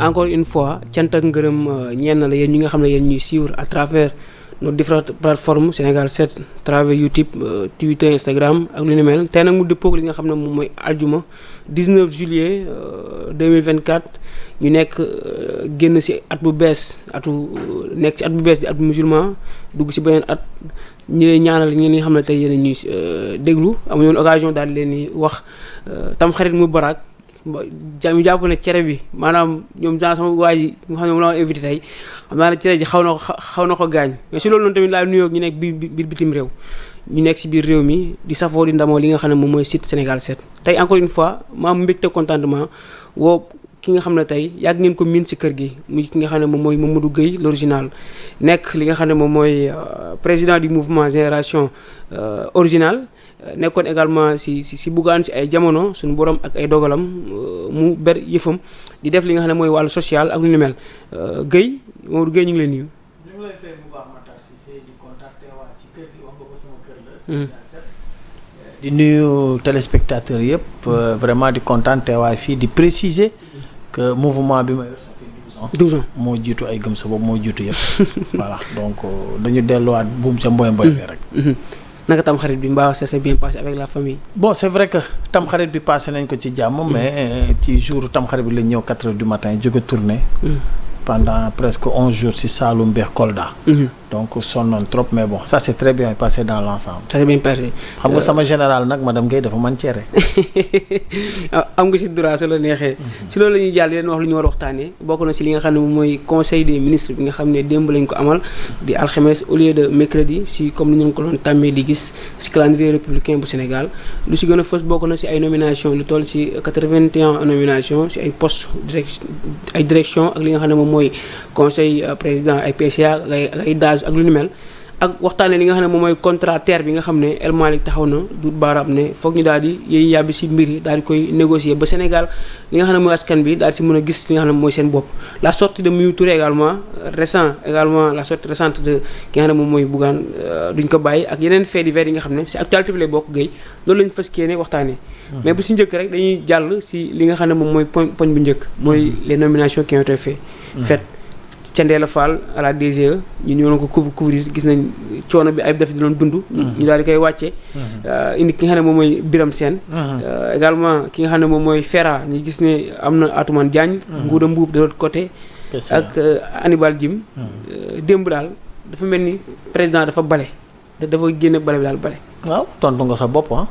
encore une fois cant ak ngërëm ñeen la yéen ñi nga xam ne yéen ñuy suivre à travers nos différentes plateformes Sénégal 7 travers YouTube Twitter Instagram ak lu ni mel tey nag mu dëppoog li nga xam ne moom mooy aljuma 19 juillet 2024 ñu nekk génn ci at bu bees nekk ci at bu bees di at bu musulman dugg ci beneen at ñi lay ñaanal ñi nga xam ne tey yéen ñuy déglu amuñu woon occasion daal leen di wax Tamxarit mubarak ñu jàpp ne cere bi maanaam ñoom genre sama waa ji nga xam ne moom la ma invité tey xam naa ne cere ji xaw na ko gaañ mais si loolu noonu tamit laa nuyoo ñu nekk biir bitim réew ñu nekk si biir réew mi di safoo di ndamoo li nga xam ne moom mooy site Sénégal 7 tey encore une fois ma am mbégte contentement woo ki nga xam ne tey yàgg ngeen ko miin si kër gi muy ki nga xam ne moom mooy Mamadou Gueye l'original nekk li nga xam ne moom mooy président du mouvement Génération Originale nekkoon également si Bougane si ay jamono suñu borom ak ay dogalam mu ber yëfam di def li nga xam ne mooy wàllu social ak lu ni mel Gueye Mamadou Gueye ñu ngi lay nuyu. ñu ngi lay fay bu baax Matar Cissé di contacté waa si kër gi wax nga ko sama kër la. Sénégal 7. di nuyu téléspectateurs yëpp vraiment di kontaan teewaay fii di préciser que mouvement bi ma yor ça fait 12 ans. moo jiitu ay gëm sa bopp moo jiitu yëpp. voilà donc dañu delluwaat buum ca mboy bi rek. naka Tamxarit bi mbaa ça s'est bien passé avec la famille. bon c'est vrai que Tamxarit bi passé nañ ko ci jàmm. mais ci jour Tamxarit bi lañ ñëw 4 heures du matin jóge tournée. pendant presque 11 jours ci Saloum beex Kolda. donc sonnoon trop mais bon ça s'est très bien passé dans l'ensemble. ça s'est bien passé. xam nga sama général nag madame Guèye dafa mën cere. am nga ci droit su la neexee. si loolu la ñuy jàll leen wax lu ñu war a waxtaanee bokk na si li nga xam ne moom mooy conseil des ministres bi nga xam ne démb lañ ko amal di alxames au lieu de mercredi si comme ni ñu ko doon tàmmee di gis si calendrier républicain bu Sénégal lu si gën a fës bokk na si ay nomination lu toll si 81 nomination si ay postes ay direction ak li nga xam ne moom mooy conseil président ay PCA ay DAGE ak lu ni mel ak waxtaanee li nga xam ne moom mooy contrat terre bi nga xam ne El Malick taxaw na du baaraam ne foog ñu daal di yéey yàbbi si mbir yi daal di koy négocier ba Sénégal li nga xam ne mooy askan bi daal di si mën a gis li nga xam ne mooy seen bopp la sortie de Mimi Touré également la sortie récente de ki nga xam ne moom mooy Bougane duñ ko bàyyi ak yeneen faits divers yi nga xam ne si actualité bi lay bokk Gueye loolu lañu fas yéene waxtaanee mais bu si njëkk rek dañuy jàll si li nga xam ne moom mooy poñ bu njëkk mooy les nominations qui ont été faites Thiendella Fall à la DGE ñu ñëwoon ko couvrir gis nañ coono bi ay def di doon dund. ñu daal di koy wàcce indi ki nga xam ne moom mooy Birame Sène également ki nga xam ne moom mooy Fera ñu gis ne am na Atoumane Diagne Ngouda Mboup de l'autre côté ak Hannibal Djim démb daal dafa mel ni président dafa dafa génne bale bi daal bale waaw tontu nga sa bopp ah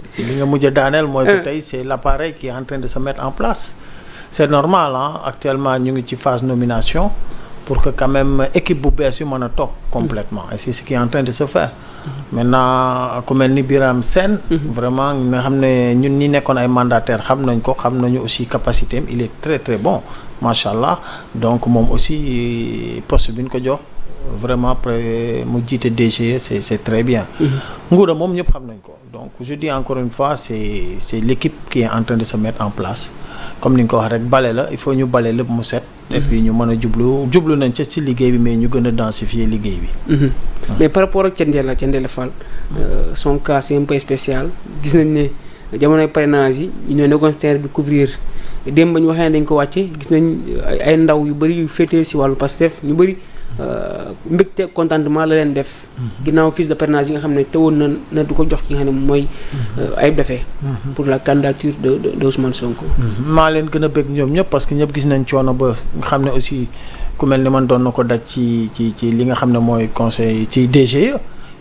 si li nga mujj a daaneel mooy que tey c'est l'appareil qui est en train de se mettre en place. C'est normal actuellement ñu ngi ci phase nomination pour que quand même équipe bu bees yu mën a toog complètement et c'est ce qui est en train de se faire maintenant ku mel ni Birame Sène vraiment nga xam ne ñun ñi nekkoon ay mandataires xam nañ ko xam nañu aussi capacité am il est très très bon macha allah donc moom aussi poste bi ñu ko jox vraiment mu jiite DGE c'est très bien Ngouda moom ñëpp xam nañ ko donc je dis encore une fois c'est l'équipe qui est en train de se mettre en place comme ni nga ko wax rek bale la il faut ñu bale lépp mu set et puis ñu mën a jublu nañ ca ci liggéey bi mais ñu gën a densifier liggéey bi mais par rapport ak Thiendella Fall son cas c'est un peu spécial gis nañ ne jamonoy parrainage yi ñu ne négociateur bi couvrir démb ba ñu waxee ne dañ ko wàcce gis nañ ay ndaw yu bëri yu féetee si wàllu Pastef ñu bëri mbégte contentement la leen def ginnaaw fiche de parrainage yi nga xam ne teewoon na du ko jox ki nga xam ne mooy Ayib Daffé pour la candidature de Ousmane Sonko. maa leen gën a bëgg ñoom ñëpp parce que ñëpp gis nañ coono ba nga xam ne aussi ku mel ni man doon na ko daj ci li nga xam ne mooy conseil ci DGE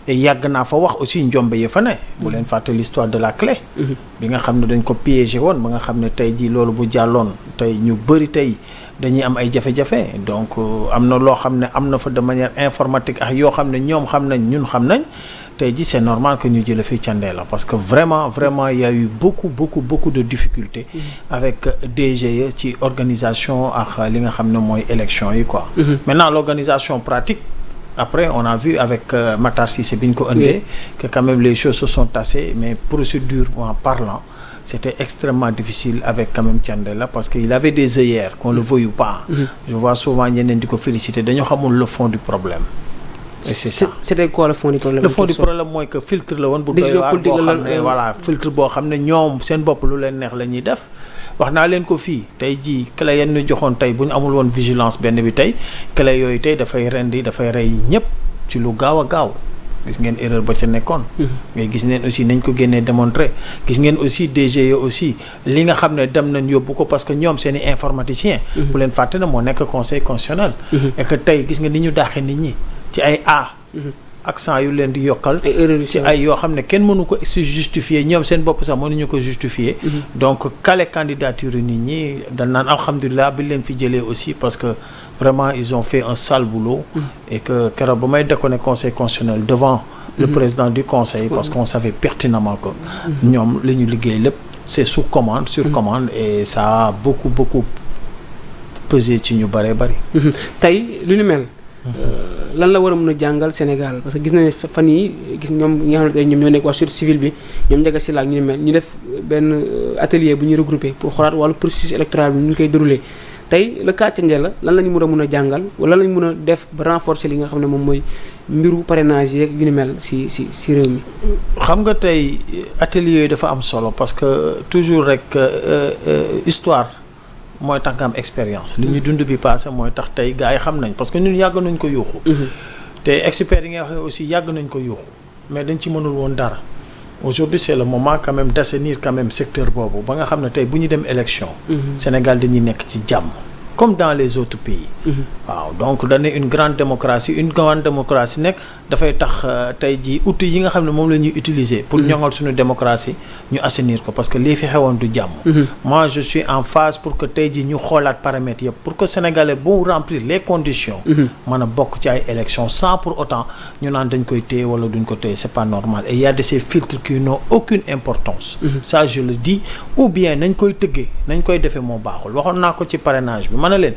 et yàgg naa fa wax aussi njombe yi fa ne bu leen fàtte l'histoire de la clé bi nga xam ne dañ ko piégé woon ba nga xam ne tey jii loolu bu jàlloon tey ñu bëri tey dañuy am ay jafe-jafe donc am na loo xam ne am na fa de manière informatique ak yoo xam ne ñoom xam nañ ñun xam nañ tey jii c'est normal que ñu jële fi Thiendella parce que vraiment il y a eu beaucoup de difficultés avec DGE ci organisation ak li nga xam ne mooy élection yi quoi maintenant l'organisation pratique après on a vu avec Matar Cissé bi ñu ko indee que quand même les choses se sont tassées mais procédurement parlant c'était extrêmement difficile avec quand même Thiendella parce qu'il avait des œillères qu'on le veuille ou pas je vois souvent ñeneen di ko féliciter dañoo xamul le fond du problème c'est ça. C'était quoi le fond du problème? Le fond du problème mooy que filtre la woon bu doy waar boo xam ne voilà filtre boo xam ne ñoom seen bopp lu leen neex la ñuy def. wax naa leen ko fii tey jii clé yenn ñu joxoon tey bu ñu amul woon vigilance benn bi tey clé yooyu tey dafay rendi dafay rey ñëpp ci lu gaaw a gaaw gis ngeen erreur ba ca nekkoon. mais gis ngeen aussi nañ ko génnee démontré gis ngeen aussi DGE aussi li nga xam ne dem nañ yóbbu ko parce que ñoom seen i informaticien bu leen fàtte ne moo nekk conseil constitutionnel. et que tey gis nga ni ñu daaxee nit ñi ci ay accent yu leen di yokkal ci ay yoo xam ne kenn mënu ko si justifier ñoom seen bopp sax mënuñu ko justifier. donc kale candidature nit ñi dañ naan alhamdulilah bi leen fi jëlee aussi parce que vraiment ils ont fait un sale boulot. et que keroog ba may déconner conseil constitutionnel devant le président du conseil parce qu'on savait pertinemment que ñoom li ñu liggéey lépp c'est sous commande sur commande et ça a beaucoup pesé ci ñu bëree bëri. tey lu ni mel. lan la war a mën a jàngal Sénégal parce que gis nañu fan yi gis ñoom ñi nga xam ne ñoom ñoo nekk waa société civile bi ñoom Ndiaga Sylla ak ñu mel ñu def benn atelier bu ñuy regroupé pour xoolaat wàllu processus électoral bi ñu koy déroulé tey le cas Thiendella lan la ñu mën a jàngal wala lan la ñu mën a def ba renforcer li nga xam ne moom mooy mbiru parrainage yeeg yu ni mel si réew mi. xam nga tey atelier yooyu dafa am solo parce que toujours rek histoire. mooy tax nga am expérience li ñu dund bi passé mooy tax tey gars yi xam nañ parce que ñun yàgg nañ ko yuuxu te experts yi nga waxee aussi yàgg nañ ko yuuxu mais dañ ci mënul woon dara aujourd'hui c'est le moment quand même d'assainir quand même secteur boobu ba nga xam ne tey bu ñu dem élection Sénégal dañuy nekk ci jàmm comme dans les autres pays waaw donc dañu une grande démocratie nekk dafay tax tey jii outils yi nga xam ne moom la ñuy utiliser pour ñoŋal suñu démocratie ñu assainir ko parce que lii fi xewoon du jàmm moi je suis en phase pour que tey jii ñu xoolaat paramètres yëpp pour que sénégalais bu remplir les conditions mën a bokk ci ay élections sans pour autant ñu naan dañ koy téye wala duñ ko téye c'est pas normal et il y a de ces filtres qui n'ont aucune importance ça je le dis ou bien nañ koy tëggee nañ koy defee moo baaxul waxoon naa ko ci parrainage bi ma ne leen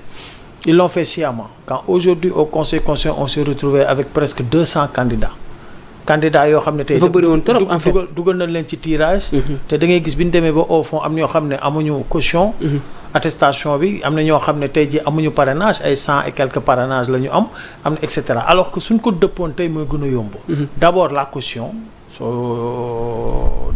ils l'ont fait sciemment quand aujourd'hui au conseil constitutionnel on s'est retrouvé avec presque 200 candidats yoo xam ne tey dafa bëri woon trop en fait dugal nañ leen ci tirage te da ngay gis bi ñu demee ba au fond am ñoo xam ne amuñu caution attestation bi am na ñoo xam ne tey ji amuñu parrainage ay 100 et quelques parrainages la ñu am na et cetera alors que suñ ko dëppoon tey mooy gën a yomb d'abord la caution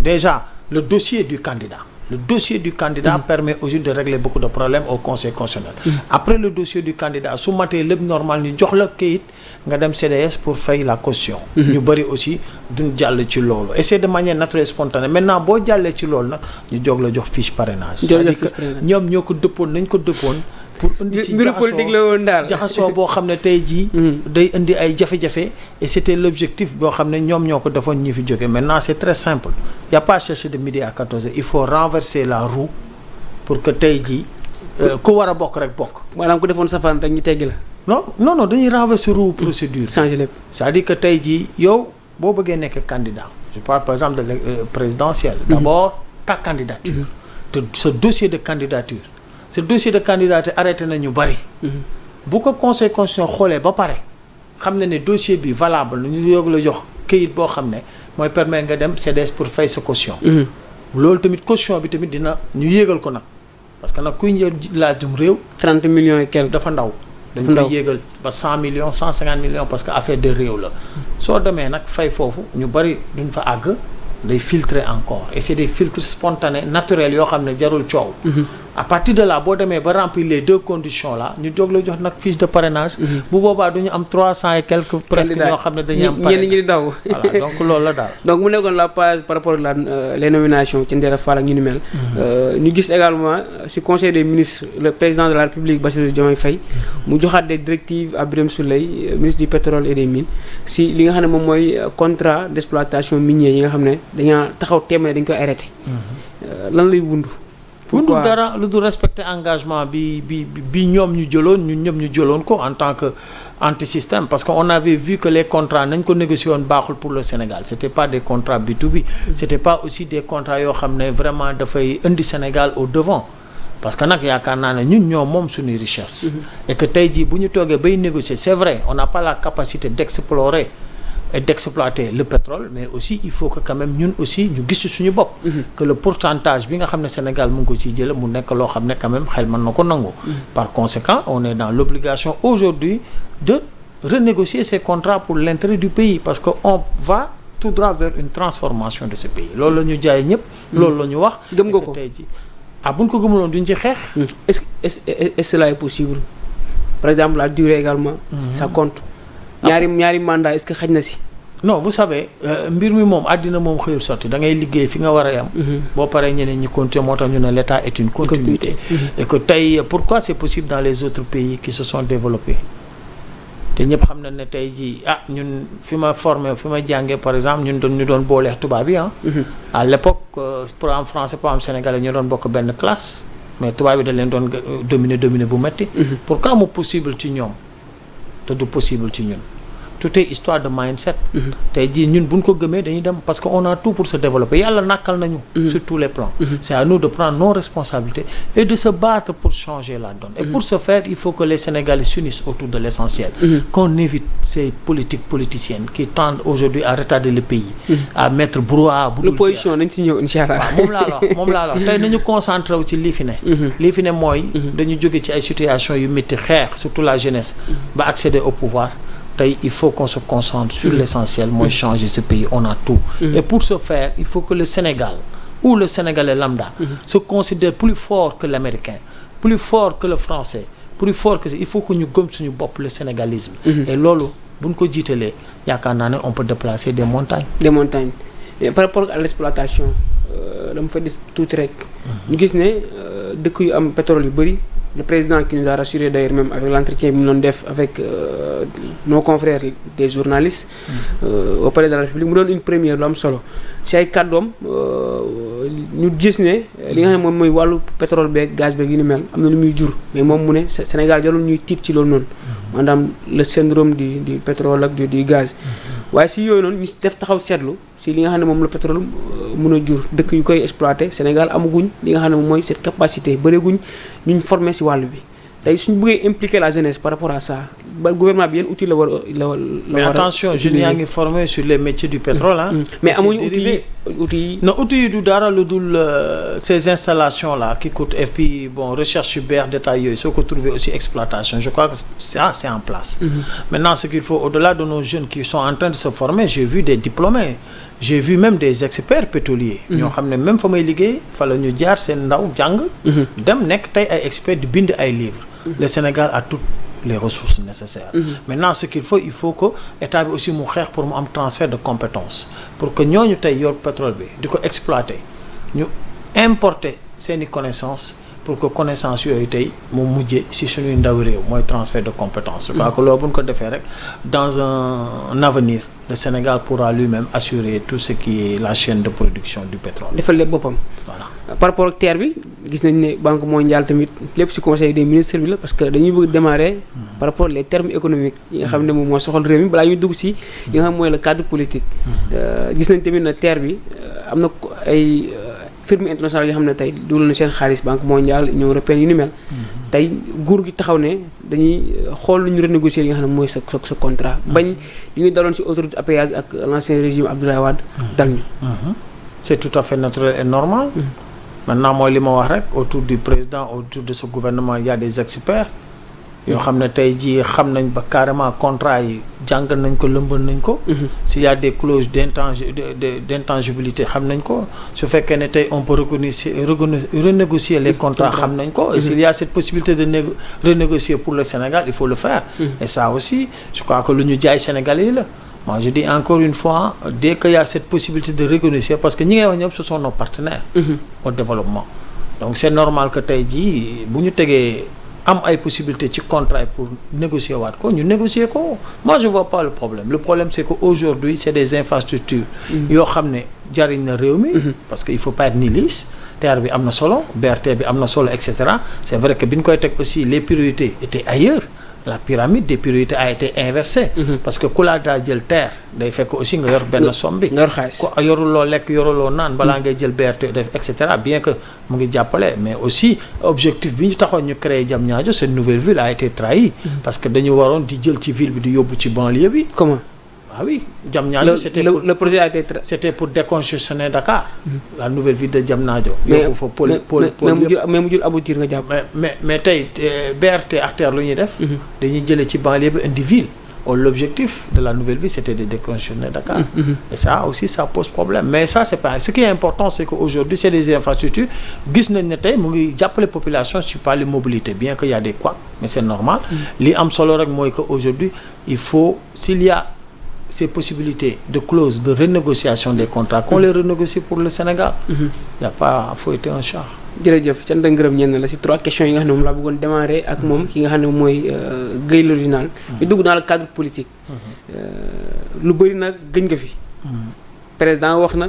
déjà le dossier du candidat permet aussi de régler beaucoup de problèmes au conseil constitutionnel. Après le dossier du candidat su matee lépp normal ñu jox la kayit nga dem CDS pour fay la caution. ñu bëri aussi duñ jàll ci loolu et c'est de manière naturelle spontanée maintenant boo jàllee ci loolu nag ñu jóg la jox fiche parrainage. c'est-à-dire que ñoom ñoo ko dëppoon nañ ko dëppoon. pour indi si jaxasoo boo xam ne tey jii day indi ay jafe-jafe et c'était l'objectif boo xam ne ñoom ñoo ko defoon ñi fi jóge maintenant c'est très simple il y a pas à chercher de midi à 14h il faut renverser la roue pour que tey jii ku war a bokk rek bokk. maanaam ku defoon safaan rek ñu teggi la. non dañuy renverser roue procédure. changer lépp c'est-à-dire que tey jii yow boo bëggee nekk candidat je parle par exemple de présidentielle. d'abord ta candidature. te ce dossier de candidature. ce dossier de candidature arrêté na ñu bari. bu ko conseil constitutionnel xoolee ba pare xam na ne dossier bi valable na ñu yóbbu la jox këyit boo xam ne mooy permettre nga dem CDS pour fay sa caution. loolu tamit caution bi tamit dina ñu yéegal ko nag parce que nag kuy ñëw laajum réew. 30 millions et quelques. dafa ndaw. dañ koy yéegal ba 100 millions 150 millions parce que affaire de réew la. soo demee nag fay foofu ñu bari duñ fa àgg day filtrer encore et c'est des filtres spontanés naturels yoo xam ne jarul coow. à partir de là boo demee ba remplir les deux conditions là ñu jóg la jox nag fiche de parrainage. bu boobaa du ñu am 300 et quelques. presque ñoo xam ne dañuy am. ñenn ñi di daw. voilà donc loolu la daal. donc mu nekkoon la page par rapport ak les nominations ci Thiendella Fall ak ñu ni mel. ñu gis également ci conseil des ministres le président de la République Bassirou Diomaye Faye. mu joxaat des directives à Birame Souleye ministre du pétrole et des mines ci li nga xam ne moom mooy contrat d'exploitation minier yi nga xam ne dañaa taxaw téeméer dañ koy arrêté. lan lay wundu. pourquoi dara lu dul respecter engagement bi ñoom ñu jëloon ñun ñëpp ñu jëloon ko en tant que anti-système parce que on avait vu que les contrats nañ ko négocier woon baaxul pour le Sénégal c'était pas des contrats B2B c'était pas aussi des contrats yoo xam ne vraiment dafay indi Sénégal au devant parce que nag yaakaar naa ne ñun ñoo moom suñuy richesse et que tey jii bu ñu toogee bay négocier c'est vrai on n'a pas la capacité d'explorer et d'exploiter le pétrole mais aussi il faut que quand même ñun aussi ñu gis suñu bopp que le pourcentage bi nga xam ne Sénégal mu ngi ko ciy jële mu nekk loo xam ne quand même xel mën na ko nangu par conséquent on est dans l'obligation aujourd'hui de renégocier ces contrats pour l'intérêt du pays parce que on va tout droit vers une transformation de ce pays loolu la ñu jaay ñëpp. loolu la ñu wax. gëm nga ko tey ji buñ ko gëmuloon duñ ci xeex. est-ce que cela est possible par exemple la durée également. ça compte. ñaari mandat est-ce que xaj na si. non vous savez mbir mi moom àddina moom xëyul sotti da ngay liggéey fi nga war a yam. boo paree ñeneen ñi continuer moo tax ñu ne l'État est une continuité. et que tey pourquoi c'est possible dans les autres pays qui se sont développés. te ñëpp xam na ne tey jii ñun fi ma jàngee par exemple ñu doon booleex tubaab yi à l'époque programme français programme sénégalais ñu doon bokk benn classe mais tubaab yi da leen doon dominer bu metti pourquoi mu possible ci ñoom te du possible ci ñun tout est histoire de mindset. tey jii ñun buñ ko gëmee dañuy dem parce que on a tout pour se développer yàlla nàkkal nañu. sur tous les plans. c'est à nous de prendre nos responsabilités et de se battre pour changer la donne. et pour ce faire il faut que les Sénégalais s'unissent autour de l'essentiel. qu'on évite ces politiques politiciennes qui tendent aujourd'hui à retarder le pays. à mettre brouhaha bu dul l'opposition nañ ci ñëw incha allah. waaw moom laa la wax tey nañu concentré wu ci lii fi ne. lii fi ne mooy. dañu jóge ci ay situations yu métti xeex surtout la jeunesse. ba accéder au pouvoir. tey il faut qu'on se concentre sur l'essentiel mooy changer ce pays on a tout et pour ce faire il faut que le Sénégal ou le Sénégalais lambda se considère plus fort que l'Américain plus fort que le Français plus fort que il faut que ñu gëm suñu bopp le sénégalisme et loolu buñ ko jiitalee yaakaar naa ne on peut déplacer des montagnes mais par rapport à l'exploitation dama fa dis tuuti rek ñu gis ne dëkk yu am pétrole yu bëri le président qui nous a rassuré d'ailleurs même avec l'entretien bi mu doon def avec nos confrères des journalistes au palais de la République mu doon une première lu am solo si ay kàddoom ñu gis ne li nga xam ne moom mooy wàllu pétrole beeg gaz beeg yu ni mel am na lu muy jur mais moom mu ne Sénégal jarul ñuy tiit ci loolu noonu maanaam le syndrome du pétrole ak du gaz waaye si yooyu noonu ñu def taxaw seetlu si li nga xam ne moom la pétrole mun a jur dëkk yu koy exploiter Sénégal amaguñ li nga xam ne moom mooy cette capacité bëreeguñ ñu formé si wàllu bi tey suñu bëggee impliquer la jeunesse par rapport à ça ba gouvernement bi yenn outil la war mais attention jeunes yaa ngi formé sur les métiers du pétrole mais amuñu outils yi du dara lu dul ces installations là qui coûtent et puis bon recherche yu beex détails yooyu soo ko trouver aussi exploitation je crois que ça c'est en place maintenant ce qu'il faut au-delà de nos jeunes qui sont en train de se former j'ai vu des diplômés j'ai vu même des experts pétroliers ñoo xam ne même fa may liggéey fa la ñu jaar seen ndaw jàng dem nekk tey ay experts di bind ay livres le Sénégal a toutes les ressources nécessaires maintenant ce qu'il faut il faut que état bi aussi mu xeex pour mu am transfert de compétences pour que ñooñu tey yor pétrole bi di ko exploiter ñu importer seeni connaissances pour que connaissance yooyu tey mu mujjee si suñuy ndaw réew mooy transfert de compétences je crois que loolu bu ñu ko defee rek dans un avenir le Sénégal pourra lui-même assurer tout ce qui est la chaîne de production du pétrole. defal lépp boppam. voilà par rapport ak terre bi gis nañ ne Banque mondiale tamit lépp ci conseil des ministres bi la parce que dañuy bëgg démarrer par rapport les termes économiques yi nga xam ne moom moo soxal réew mi balaa ñuy dugg ci yi nga xam mooy le cadre politique. gis nañ tamit ne terre bi am na ay firmes internationales yoo xam ne tey dugal na seen xaalis Banque mondiale Union européenne yu ni mel. tey nguur gi taxaw ne dañuy xool lu ñu renégocier li nga xam ne mooy sa contrat bañ li ñu daloon ci autoroute à péage ak l'ancien régime Abdoulaye Wade dal ñu. c'est tout à fait naturel et normal. maintenant mooy li ma wax rek autour du président autour de ce gouvernement il y a des experts yoo xam ne tey jii xam nañ ba carrément contrat yi jàng nañ ko lëmbal nañ ko. s'il y a des clauses d'intangibilité xam nañ ko su fekkee ne tey on peut renégocier les contrats xam nañ ko et s'il y a cette possibilité de renégocier pour le Sénégal il faut le faire. et ça aussi je crois que lu ñu jaay Sénégalais yi la. moi je dis encore une fois dès qu'il y a cette possibilité de renégocier parce que ñi ngay wax ñëpp ce sont nos partenaires. au développement donc c'est normal que tey jii bu ñu tegee. am ay possibilités ci contrat pour négocier waat ko ñu négocier ko moi je vois pas le problème c'est que aujourd'hui c'est des infrastructures yoo xam ne jariñ na réew mi parce que il faut pas être nihiliste terre bi am na solo BRT bi am na solo et cetera c'est vrai que bi ñu koy teg aussi les priorités étaient ailleurs la pyramide des priorités a été inversée parce que ku laa daa jël terre day fekk aussi nga yor benn somme bi ko yoruloo lekk yoruloo naan balaa ngay jël BRT def et cetera bien que mu ngi jàppale mais aussi objectif bi ñu taxoon ñu créer Diamniadio cette nouvelle ville a été trahie parce que dañu waroon di jël ci ville bi di yóbbu ci banlieue bi. Comment? Ah oui, Diamniadio le projet a été c'était pour décongestionner Dakar. La nouvelle ville de Diamniadio. mais mu jël aboutir nga jàpp. mais tey BRT ak TER lu ñuy def. dañuy jëlee ci banlieue bi indi ville l'objectif de la nouvelle vie c'était de décongestionner Dakar. Et ça aussi ça pose problème mais ça c'est pas ce qui est important c'est que aujourd'hui c'est des infrastructures gis nañ ne tey mu ngi jàppale population sur pas les mobilités bien que y a des couacs mais c'est normal. li am solo rek mooy que aujourd'hui il faut s'il y a ces possibilités de clause de renégociation des contrats qu'on les renégocie pour le Sénégal. y a pas fouetter un chat. jërëjëf cant ak ngërëm ñenn la si 3 questions yi nga xam ne moom laa bëggoon démarrer ak moom ki nga xam ne mooy Gueye l'original. ñu dugg dans le cadre politique. lu bëri nag gëj nga fi. président wax na.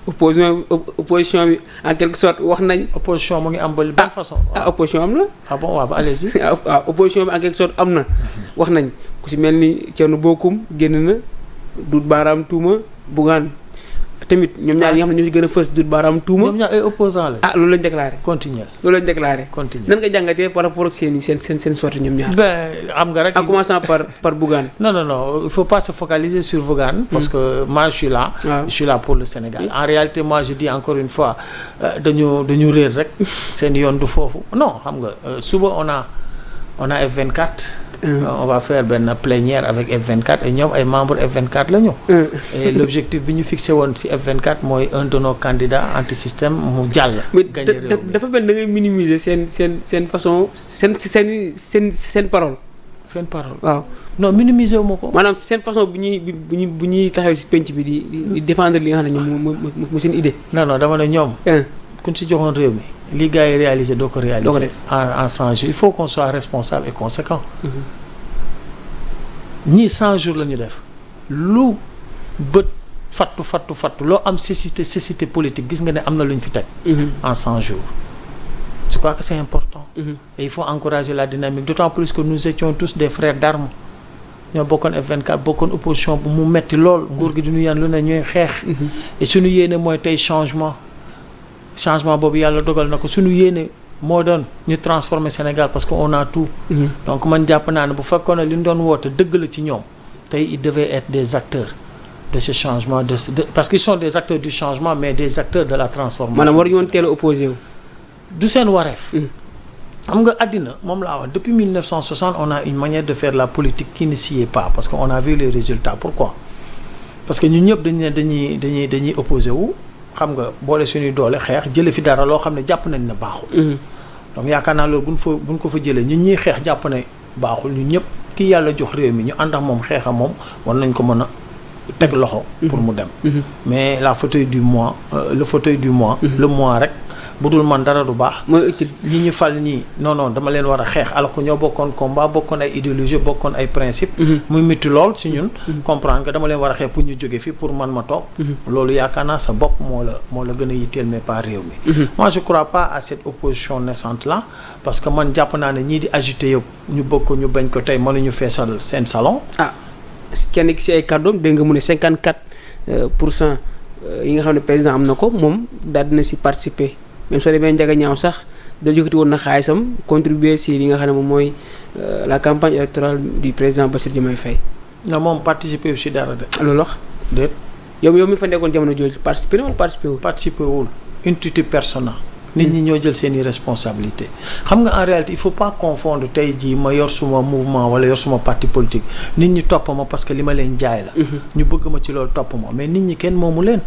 opposition bi en quelque sorte wax nañ. opposition mu ngi am ba ban façon. opposition am na. ah bon waaw allez-y. opposition bi en quelque sorte am na. wax nañ ku si mel ni Thierno Bocoum génn na duut baaraam tuuma Bougane tamit ñoom ñaar yi nga xam ne ñoo ci gën a fës duut baaraam tuuma. ñoom ñaar ay opposants la. loolu lañ déclaré. continuer loolu lañ déclaré. continuer nan nga jàngatee par rapport ak seen sortie ñoom ñaar. ben xam nga rek. en commençant par Bougane. non il faut pas se focaliser sur Bougane. parce que moi je suis là. je suis là pour le Sénégal. en réalité moi je dis encore une fois dañu réer rek seen yoon du foofu non xam nga suba on a F24. on va faire benn plénière avec F24 et ñoom ay membres F24 la ñu. et l'objectif bi ñu fixé woon ci F24 mooy un de nos candidats anti-système mu jàll. gagné réew mi dafa mel da ngay minimiser seen façon seen parole. seen parole waaw. non minimiser wu ma ko. maanaam seen façon bu ñuy taxaw ci penc bi di défendre li nga xam ne ñoom mu seen idée. non dama ne ñoom. kuñ ci joxoon réew mi li gars yi réaliser doo ko réaliser en 100 jours il faut qu'on soit responsable et conséquent. ñii 100 jours la ñu def lu bët fattu loo am cécité politique gis nga ne am na lu ñu fi teg. en 100 jours. je crois que c'est important. et il faut encourager la dynamique d'autant plus que nous étions tous des frères d'armes ñoo bokkoon F24 bokkoon opposition bu mu metti lool. nguur gi du ñu yan lu ne ñooy xeex. et suñu yéene mooy tey changement boobu yàlla dogal na ko suñu yéene moo doon ñu transformer Sénégal parce que on a tout. donc man jàpp naa ne bu fekkoon ne li ñu doon woote dëgg la ci ñoom tey ils devaient être des acteurs de ce changement parce qu'ils sont des acteurs du changement mais des acteurs de la transformation. maanaam war ñu woon teel a opposé wu. du seen wareef. xam nga àddina moom laa wax depuis 1960 on a une manière de faire la politique qui ne s'y est pas parce que on a vu les résultats pourquoi parce que ñun ñëpp dañuy opposé wu. xam nga boole suñuy doole xeex jële fi dara loo xam ne jàpp nañ ne baaxul. donc yaakaar naa loolu buñ ko fa jëlee ñun ñuy xeex jàpp ne baaxul ñun ñëpp kii yàlla jox réew mi ñu ànd ak moom xeex ak moom war nañ ko mën a teg loxo. pour mu dem. mais le fauteuil du mois. le mois rek bu dul man dara du baax. mooy utile ñi ñu fal ñii non dama leen war a xeex alors que ñoo bokkoon combat bokkoon ay idéologie bokkoon ay principe. muy métti lool si ñun. comprendre que dama leen war a xeex pour ñu jóge fii pour man ma toog. loolu yaakaar naa sa bopp moo la gën a yitteel mais pas réew mi. moi je crois pas à cette opposition naissante là parce que man jàpp naa ne ñii di agité yëpp ñu bëgg ko ñu bañ ko tey mënuñu feesal seen salon. kenn ki si ay kàddoom dégg nga mu ne 54% yi nga xam ne président am na ko moom daal dina si participer. même soo demee Ndiaga ñaaw sax da jokkati woon na xaalisam contribuer si li nga xam ne moom mooy la campagne électorale du président Bassirou Diomaye Faye. non moom participer si dara de. loolu wax. déet. yow mi fa nekkoon jamono jooju participer na wala participer wul. participer wul intuitu persona. nit ñi ñoo jël seeni responsabilité xam nga en réalité il faut pas confondre tey jii ma yor suma mouvement wala yor suma parti politique nit ñi topp ma parce que li ma leen jaay la. ñu bëgg ma ci loolu topp ma mais nit ñi kenn moomu leen.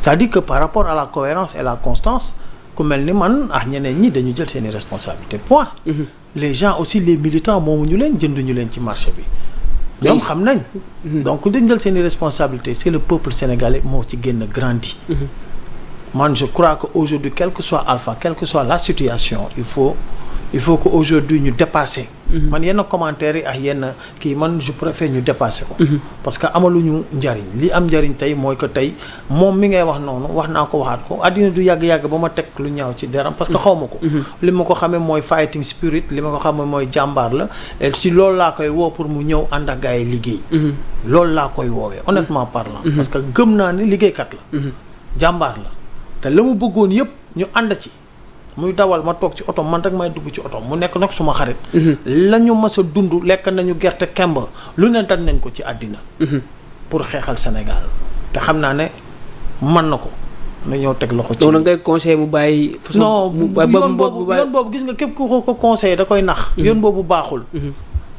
c'est-à-dire que par rapport à la cohérence et la constance ku mel ni man ñeneen ñi dañu jël seeni responsabilité point. les gens aussi les militants moomu ñu leen jënduñu leen ci marché bi. ñoom xam nañ. donc dañ jël seeni responsabilité c'est le peuple sénégalais moo ci génn grandi. man je crois que aujourd'hui quel que soit alpha quelle que soit la situation il faut que aujourd'hui ñu dépasser. man yenn commentaires yi ak yenn kii man je préfère ñu dépasser ko. parce que amaluñu njariñ li am njariñ tey mooy que tey moom mi ngay wax noonu wax naa ko waxaat ko àddina du yàgg-yàgg ba ma teg lu ñaaw ci deram parce que xaw ma ko. li ma ko xamee mooy fighting spirit li ma ko xamee mooy jàmbaar la et si loolu laa koy woo pour mu ñëw ànd ak gars yi liggéey. loolu laa koy woowee honnêtement parlant. parce que gëm naa ni liggéeykat la. jàmbaar la te la mu bëggoon yëpp ñu ànd ci. muy dawal ma toog ci oto man rek may dugg ci oto mu nekk nag suma xarit. la ñu mës a dund lekk nañu gerte kemb lu ne daj nañ ko ci àddina. pour xeexal Sénégal te xam naa ne mën na ko na ñëw teg loxo ci. donc da ngay conseillé mu bàyyi. non yoon boobu gis nga képp ku ko conseillé da koy nax. yoon boobu baaxul.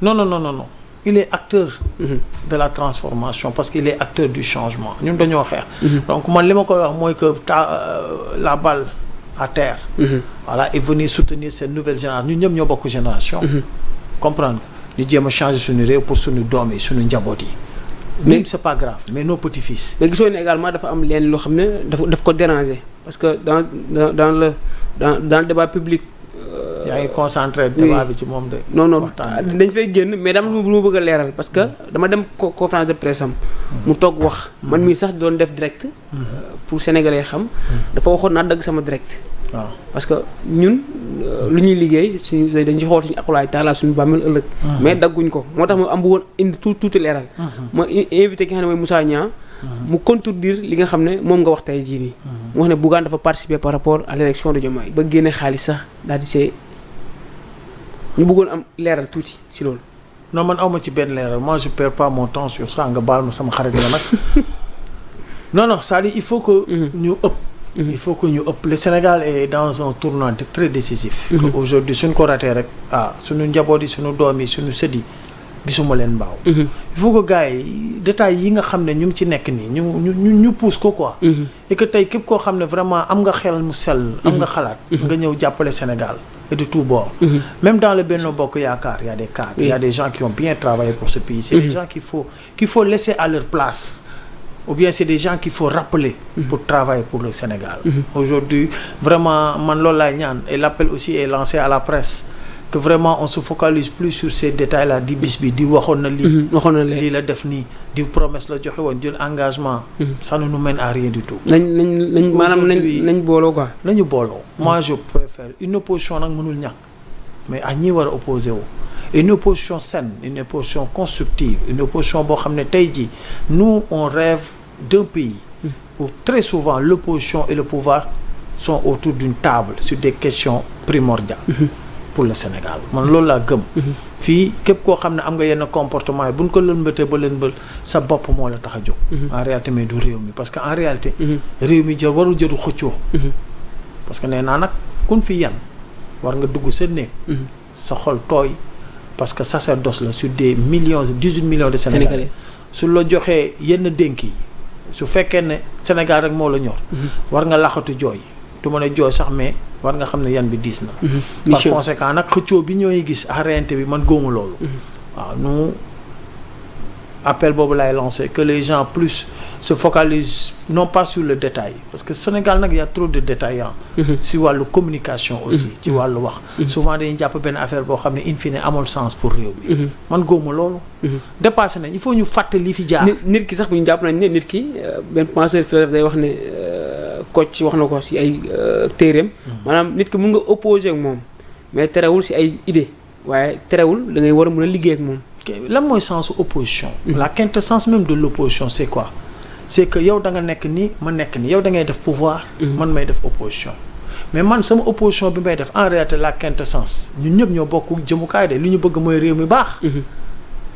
non il est acteur de la transformation parce qu'il est acteur du changement ñun dañoo xeex donc man li ma koy wax mooy que la balle à terre voilà et venir soutenir cette nouvelle génération ñun ñëpp ñoo bokk génération comprendre ñu jéem a changer suñu réew pour suñu doom yi suñu njaboot yi mais c'est pas grave mais nos petits-fils mais gisoo ne également dafa am leen loo xam ne daf ko déranger parce que dans le débat public yaa ngi concentré débat bi ci moom de. non dañ fay génn mais dama lu ma bëgg a leeral parce que dama dem conférence de presse am mu toog wax man mii sax doon def direct pour sénégalais xam dafa waxoon naa dagg sama direct waaw parce que ñun lu ñuy liggéey suñu dañ ci xool suñu akulaay taala suñu bàmmeel ëllëg mais dagguñ ko moo tax ma am bu woon indi tuuti leeral ma invité ki nga xam ne mooy Moussa Niang mu contredire li nga xam ne moom nga wax tey jii nii mu wax ne Bougane dafa participer par rapport à l'élection de Diomaye ba génne xaalis sax daal di see ñu bëggoon am leeral tuuti si loolu. non man awma ci benn leeral moi je perds pas mon temps sur ça nga baal ma sama xarit nga nag non c'est-à-dire il faut que ñu ëpp il faut que ñu ëpp le Sénégal est dans un tournant très décisif que aujourd'hui suñ ko ratee rek suñu njaboot yi suñu doom yi suñu sët yi gisuma leen mbaaw il faut que gars yi détails yi nga xam ne ñu ngi ci nekk nii ñu pousse ko quoi et que tey képp koo xam ne vraiment am nga xel mu sell am nga xalaat nga ñëw jàppale Sénégal et de tout bord même dans le Benno Bokk Yaakaar il y a des cadres il y a des gens qui ont bien travaillé pour ce pays c'est des gens qu'il faut laisser à leur place ou bien c'est des gens qu'il faut rappeler pour travailler pour le Sénégal aujourd'hui vraiment man loolu laay ñaan et l'appel aussi est lancé à la presse que vraiment on se focalise plus sur ces détails là di bis bi di waxoon na lii la def nii di promesse la joxe woon jël engagement ça ne nous mène à rien du tout nañ booloo quoi nañu booloo moi je préfère une opposition nag mënul ñàkk mais ak ñi war a opposé wu une opposition saine une opposition constructive une opposition boo xam ne tey jii nous on rêve d'un pays où très souvent l'opposition et le pouvoir sont autour d'une table sur des questions primordiales pour le Sénégal man loolu laa gëm fii képp koo xam ne am nga yenn comportement yi buñ ko lëlmbëtee ba lëlmbël sa bopp moo la tax a jóg en réalité mais du réew mi parce que en réalité réew mi warul jëru xëccoo parce que nee naa nag kun fi yan war nga dugg sa néeg sa xol tooy parce que sacerdoce la sur des millions 18 millions de Sénégalais su la joxee yenn dénk yi su fekkee ne Sénégal rek moo la ñor war nga laxatu jooy du mën a jooy sax mais war nga xam ne yan bi diis na par conséquent nag xëccoo bi ñooy gis arrêté bi man góomu loolu waaw nous appel boobu laay lancé que les gens plus se focalisent non pas sur le détail parce que Sénégal nag y a trop de détaillants si wàllu communication aussi ci wàllu wax souvent dañuy jàpp benn affaire boo xam ne in fine amul sens pour réew mi man góomu loolu dépassé nañ il faut ñu fàtte li fi jaar nit ki sax bu ñu jàpp nañ ne nit ki benn penseur philosophe day wax ne Kocc wax na ko si ay téeréem maanaam nit ki mun nga opposé ak moom mais terewul si ay idée waaye terewul da ngay war a mën a liggéey ak moom lan mooy sensu opposition la quintessence même de l'opposition c'est quoi c'est que yow da nga nekk nii ma nekk nii yow da ngay def pouvoir man may def opposition mais man sama opposition bi may def en réalité la quintessence ñun ñëpp ñoo bokk jëmukaay de li ñu bëgg mooy réew mi baax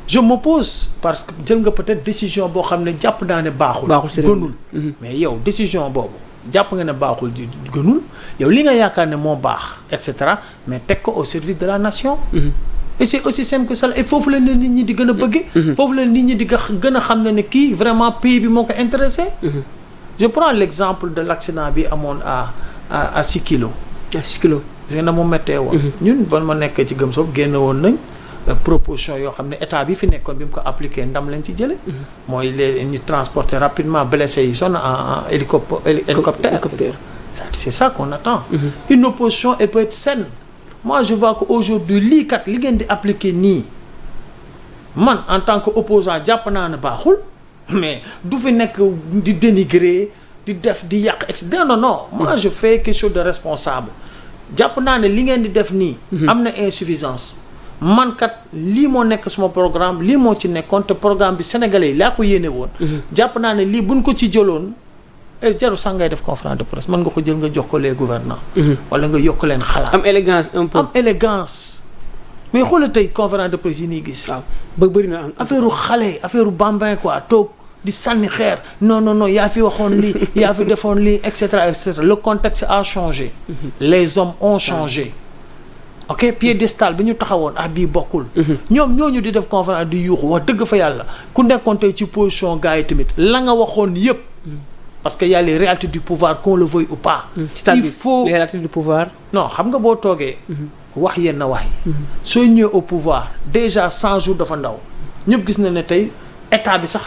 je m'oppose parce que jël nga peut-être décision boo xam ne jàpp naa ne baaxul gënul mais yow décision boobu jàpp nga ne baaxul gënul yow li nga yaakaar ne moo baax et cetera mais teg ko au service de la nation et c'est aussi simple que ça et foofu la nit ñi di gën a bëgge foofu la nit ñi di gën a xam ne kii vraiment pays bi moo ko intéressé je prends l'exemple de l'accident bi amoon à 6 kilos gis nga na mu méttee woon ñun ban ma nekkee ci gëm soob génn woon nañ proposition yoo xam ne état bi fi nekkoon bi mu ko appliqué ndam lañ ci jële mooy ñu transporter rapidement blessés yi sonn en hélicoptère c'est ça qu'on attend une opposition elle peut être saine moi je vois que aujourd'hui lii kat li ngeen di appliquer nii man en tant que opposant jàpp naa ne baaxul mais du fi nekk di dénigrer di def di yàq non moi je fais quelque chose de responsable jàpp naa ne li ngeen di def nii am na insuffisance man kat lii moo nekk suma programme lii moo ci nekkoon te programme bi sénégalais yi laa ko yéene woon jàpp naa ne lii buñ ko ci jëloon jaru sax ngay def conférence de presse mën nga ko jël nga jox ko les gouvernants wala nga yokk leen xalaat am élégance un peu am élégance mais xoolal tey conférence de presse yi nii gis waaw ba bëri na affaire xale affaire bambin quoi toog di sànni xeer non yaa fi waxoon lii yaa fi defoon lii et cetera le contexte a changé les hommes ont changé ok piédestal bi ñu taxawoon bii bokkul. ñoom ñooñu di def conférence di yuuxu wax dëgg fa yàlla ku nekkoon tey ci position gars yi tamit la nga waxoon yëpp. parce que y a les réalités du pouvoir qu'on le veuille ou pas. il faut les réalités du pouvoir. non xam nga boo toogee. wax yenn wax yi. soo ñëwee au pouvoir déjà 100 jours dafa ndaw. ñëpp gis na ne tey état bi sax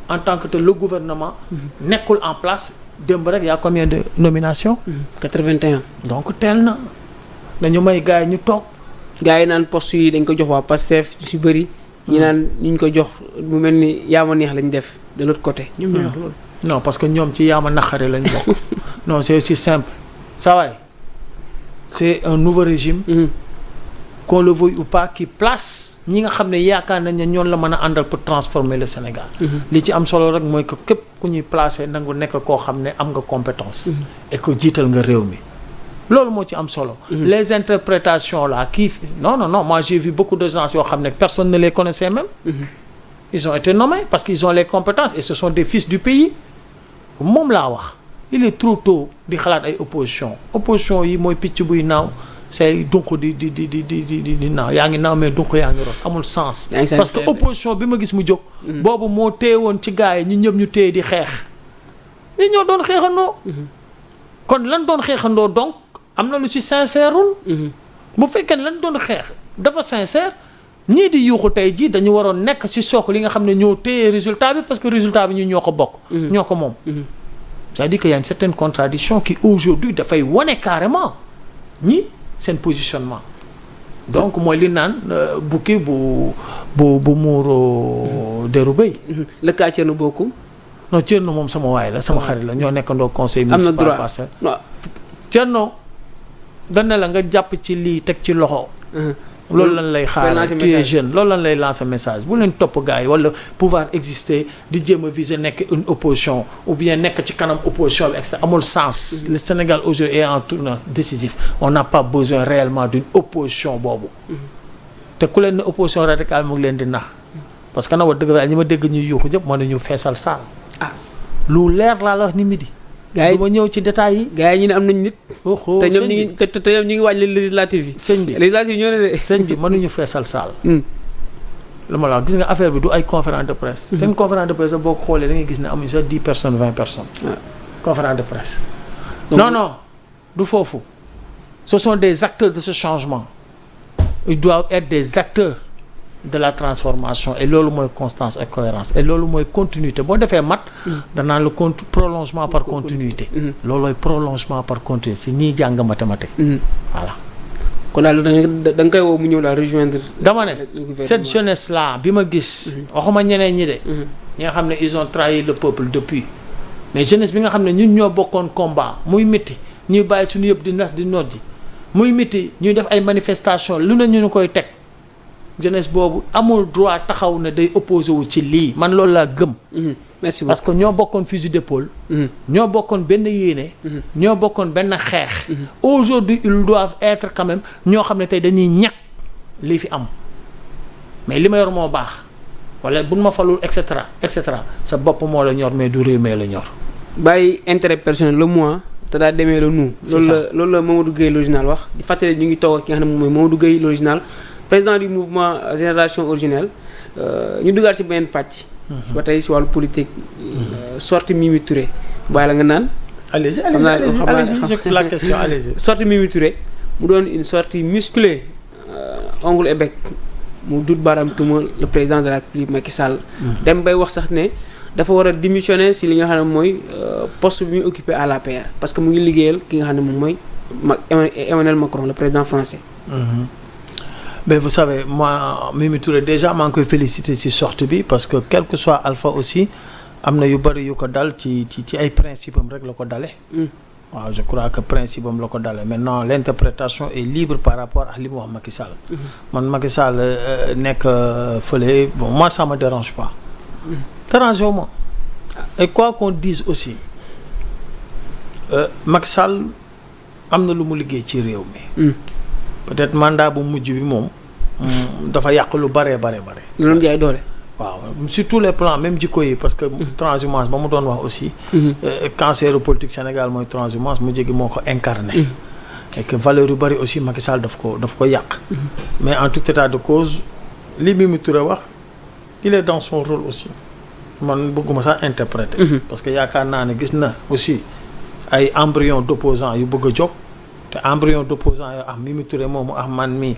en tant que le gouvernement. nekkul en place démb rek y a combien de nominations. 81. donc teel na dañu may gars yi ñu toog. gars yi naan poste yi dañ ko jox waa Pastef ci bëri. ñi naan ñu ko jox mu mel ni yaa ma neex lañ def de l'autre côté. ñoom ñoo wax loolu. non parce que ñoom ci yaama naqare lañ bokk. non c'est aussi simple. ça va c'est un nouveau régime. qu'on le veuille ou pas qui place ñi nga xam ne yaakaar nañ ne ñoon la mën a àndal pour transformer le Sénégal. li ci am solo rek mooy que képp ku ñuy placer nangu nekk koo xam ne am nga compétence. et que jiital nga réew mi. loolu moo ci am solo. les interprétations là non moi j'ai vu beaucoup de gens yoo xam ne personne ne les connaissait même. ils ont été nommés parce qu'ils ont les compétences et ce sont des fils du pays. moom laa wax il est trop tôt di xalaat ay opposition yi mooy picc buy naaw say dunq di naaw yaa ngi naaw mais dunq yaa ngi rot amul sens. parce que opposition bi ma gis mu jóg. boobu moo téye woon ci gars yi ñu ñëpp ñu téye di xeex. ni ñoo doon xeexandoo. kon lan doon xeexandoo donc am na lu ci sincèreul. bu fekkee ne lan doon xeex dafa sincère. ñii di yuuxu tey jii dañu waroon nekk ci sook li nga xam ne ñoo téye résultat bi parce que résultat bi ñu ñoo ko bokk. ñoo ko moom. c'est-à-dire que y a une certaine contradiction qui aujourd'hui dafay wane carrément ñi seen positionnement. donc mooy li naan bukki bu muuroo deru béy. le cas Thierno Bocoum. non Thierno moom sama waay la sama xarit la ñoo nekkandoo conseil municipal Parcelles. am na droit Thierno dañ ne la nga jàpp ci lii teg ci loxo. loolu lan lay xaar tu es jeune loolu lan lay lancer message bu leen topp gars yi wala pouvoir exister di jéem a viser nekk une opposition ou bien nekk ci kanam opposition bi etc amul sens. le Sénégal aujourd'hui est en tournant décisif on n'a pas besoin réellement d'une opposition boobu. te ku leen ne opposition radicale mu ngi leen di nax parce que nag wax dëgg fa ñi ma dégg ñuy yuuxu ñëpp moo ne ñu feesal saal. lu leer laa la wax ni midi. gars yi ma ñëw ci détails yi. gars yi ñu ne am nañ nit. te ñoom ñu ngi te ñoom ñu ngi waaj législative yi. sëñ bi législative ñoo ne de. sëñ bi mënuñu feesal saal. lu ma la wax gis nga affaire bi du ay conférence de presse. seen conférence de presse boo ko xoolee da ngay gis ne amuñu sax 10 personnes 20 personnes. conférence de presse. non du foofu. ce sont des acteurs de ce changement. ils doivent être des acteurs de la transformation et loolu mooy constance et cohérence et loolu mooy continuité boo defee mat. danaa le prolongement par continuité. loolooy prolongement par continuité si ñiy jàng mathématique. voilà. kon daal da nga koy woo mu ñëw daal rejoindre. dama ne cette jeunesse là bi ma gis. waxuma ñeneen ñi de. ñi nga xam ne ils ont trahi le peuple depuis. mais jeunesse bi nga xam ne ñun ñoo bokkoon combat muy métti ñuy bàyyi suñu yëpp di nas di noddi muy métti ñuy def ay manifestations lu ne ñu koy teg. jeunesse boobu amul droit taxaw ne day opposé wu ci lii man loolu laa gëm. merci beaucoup parce que ñoo bokkoon fusil d'épaule. ñoo bokkoon benn yéene. ñoo bokkoon benn xeex. aujourd'hui ils doivent être quand même ñoo xam ne tey dañuy ñàkk lii fi am mais li ma yor moo baax wala buñ ma falul et cetera sa bopp moo la ñor mais du réew mi la ñor. bàyyi intérêt personnel le moi te daa demee le nous. loolu la Mamadou Gueye l'original wax di fàttali ñu ngi toog ak ki nga xam ne moom mooy Mamadou Gueye l'original président du mouvement Génération Originelle ñu duggaat ci benn pàcc. ba tey ci wàllu politique. sortie Mimi Touré bàyyi la nga naan. allez-y la question allez-y. sortie Mimi Touré mu doon une sortie musclée ongle et bec mu dut baaraam tuuma le président de la République Macky Sall. dem bay wax sax ne dafa war a démissionner ci li nga xam ne mooy poste bi muy occupé à l'APR parce que mu ngi liggéeyal ki nga xam ne moom mooy Emmanuel Macron le président français. Mais vous savez moi Mimi Touré déjà maa ngi koy féliciter ci sortie bi parce que quel que soit Alpha aussi am na yu bari yu ko dal ci ay principe am rek la ko dale waaw je crois que principe am la ko dale maintenant l'interprétation est libre par rapport ak li mu wax Macky Sall. man Macky Sall nekk fële bon moi ça me dérange pas. dérange wu ma et quoi qu'on dise aussi Macky Sall am na lu mu liggéey ci réew mi. peut-être mandat bu mujj bi moom dafa yàq lu bare. loolu jaay doole. waaw sur tous les plans même jikko yi parce que transhumance ba mu doon wax aussi. cancer politique Sénégal mooy transhumance mu jegi moo ko incarné. et que valeur yu bari aussi Macky Sall daf ko yàq. mais en tout état de cause li Mimi Touré wax il est dans son rôle aussi man bëgguma sax interpréter. parce que yaakaar naa ne gis na aussi ay embryon d'opposants yu bëgg a jóg te embryon d'opposants yoo Mimi Touré moomu man mii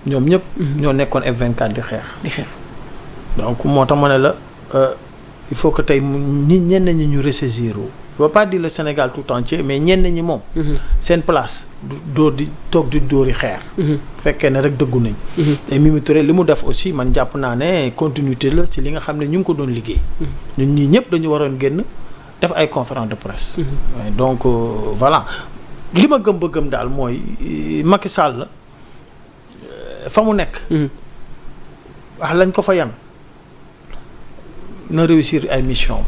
ñoom ñëpp. ñoo nekkoon F24 di xeex. donc moo tax ma ne la il faut que tey ñenn ñi ñu ressaisir wu. je veux pas dire le Sénégal tout entier mais ñenn ñi moom. seen place du dóor di toog di dóori xeer. fekkee ne rek dëggu nañ. et Mimi Touré li mu def aussi man jàpp naa ne continuité la ci li nga xam ne ñu ngi ko doon liggéey. ñun ñii ñëpp dañu waroon génn def ay conférence de presse. donc voilà li ma gëm ba gëm daal mooy Macky Sall fa mu nekk. lañ ko fa yan na réussir ay mission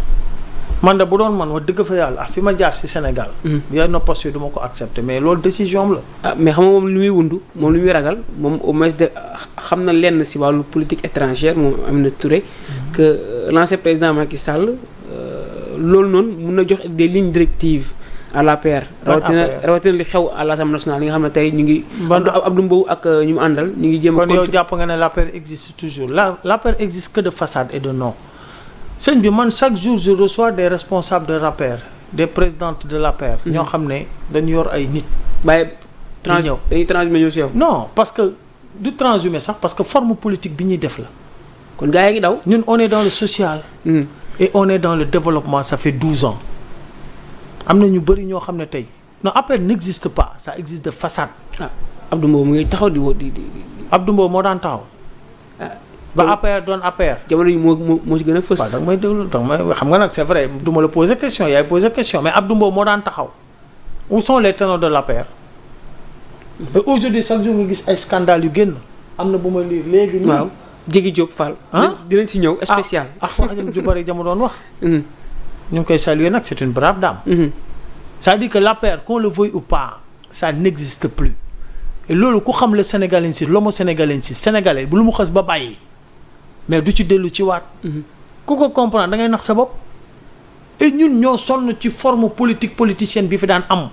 man de bu doon man wax dëgg fa yàlla fi ma jaar ci Sénégal. yaay na poste yi du ma ko accepter mais loolu décision la. mais xam nga moom li muy wundu moom li muy ragal moom au moins de xam na lenn ci wàllu politique étrangère moom Aminata Touré. que l'ancien président Macky Sall loolu noonu mun na jox des lignes directives à l'APR. rawatina li xew à l'Assemblée nationale li nga xam ne tey ñu ngi. Abdou Mbow ak ñu mu àndal ñu ngi jéem a. kon yow jàpp nga ne l'APR existe toujours l'APR existe que de façade et de nom. sëñ bi man chaque jour je reçois des responsables de l'APR des présidentes de l'APR. ñoo xam ne dañu yor ay nit. dañuy transhumer ñëw si yow. non parce que du transhumer sax parce que forme politique bi ñuy def la. kon gars yi ngi daw. ñun on est dans le social. et on est dans le développement ça fait 12 ans. am na ñu bëri ñoo xam ne tey non APR n'existe pas ça existe de façade. Abdou Mbow mu ngi taxaw di Abdou Mbow moo daan taxaw. ba APR doon APR. jamono yi moo ci gën a fës. waaw danga may déglu xam nga nag c'est vrai du ma la poser question yaay poser question mais Abdou Mbow moo daan taxaw. où sont les ténors de l'APR. et aujourd'hui chaque jour nga gis ay scandales yu génn am na bu ma lire léegi. waaw Jéggi Diop Fall. dinañ si ñëw spécial. wax ju bari jamu doon wax. ñu ngi koy saluer nag c'est une brave dame. c'est-à-dire que l'APR qu'on le veuille ou pas ça n'existe plus. et loolu ku xam le sénégalais si l'homo sénégalais si sénégalais bu lu mu xas ba bàyyi. mais du ci dellu ci waat. ku ko comprendre da ngay nax sa bopp. et ñun ñoo sonn ci forme politique politicienne bi fi daan am.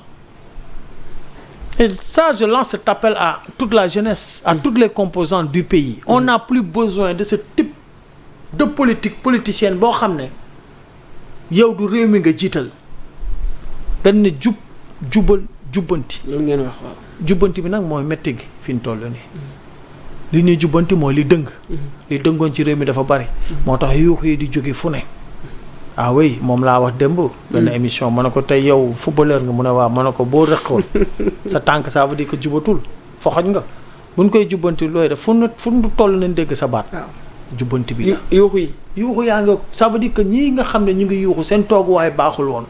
et ça je lance cet appel à toute la jeunesse. à toutes les composantes du pays. on n'a plus besoin de ce type de politique politicienne boo xam ne yow du réew mi nga jiital. dañ ne jubal jubbanti. loolu ngeen wax waaw. jubbanti bi nag mooy métti gi fi ñu toll nii. li ñuy jubbanti mooy li dëng. li dëngoon ci réew mi dafa bari. moo tax yuux yi di jóge fu ne. ah oui moom laa wax démb. benn émission ma ne ko tey yow footballeur nga mu ne waaw ma ne ko boo rëqoon sa tànk ça veut dire que jubatul foxoñ nga buñ koy jubbanti looy def fu nu toll nañ dégg sa baat. jubbanti bi la yuuxu yaa nga ça veut dire que ñii nga xam ne ñu ngi yuuxu seen tooguwaay baaxul woon.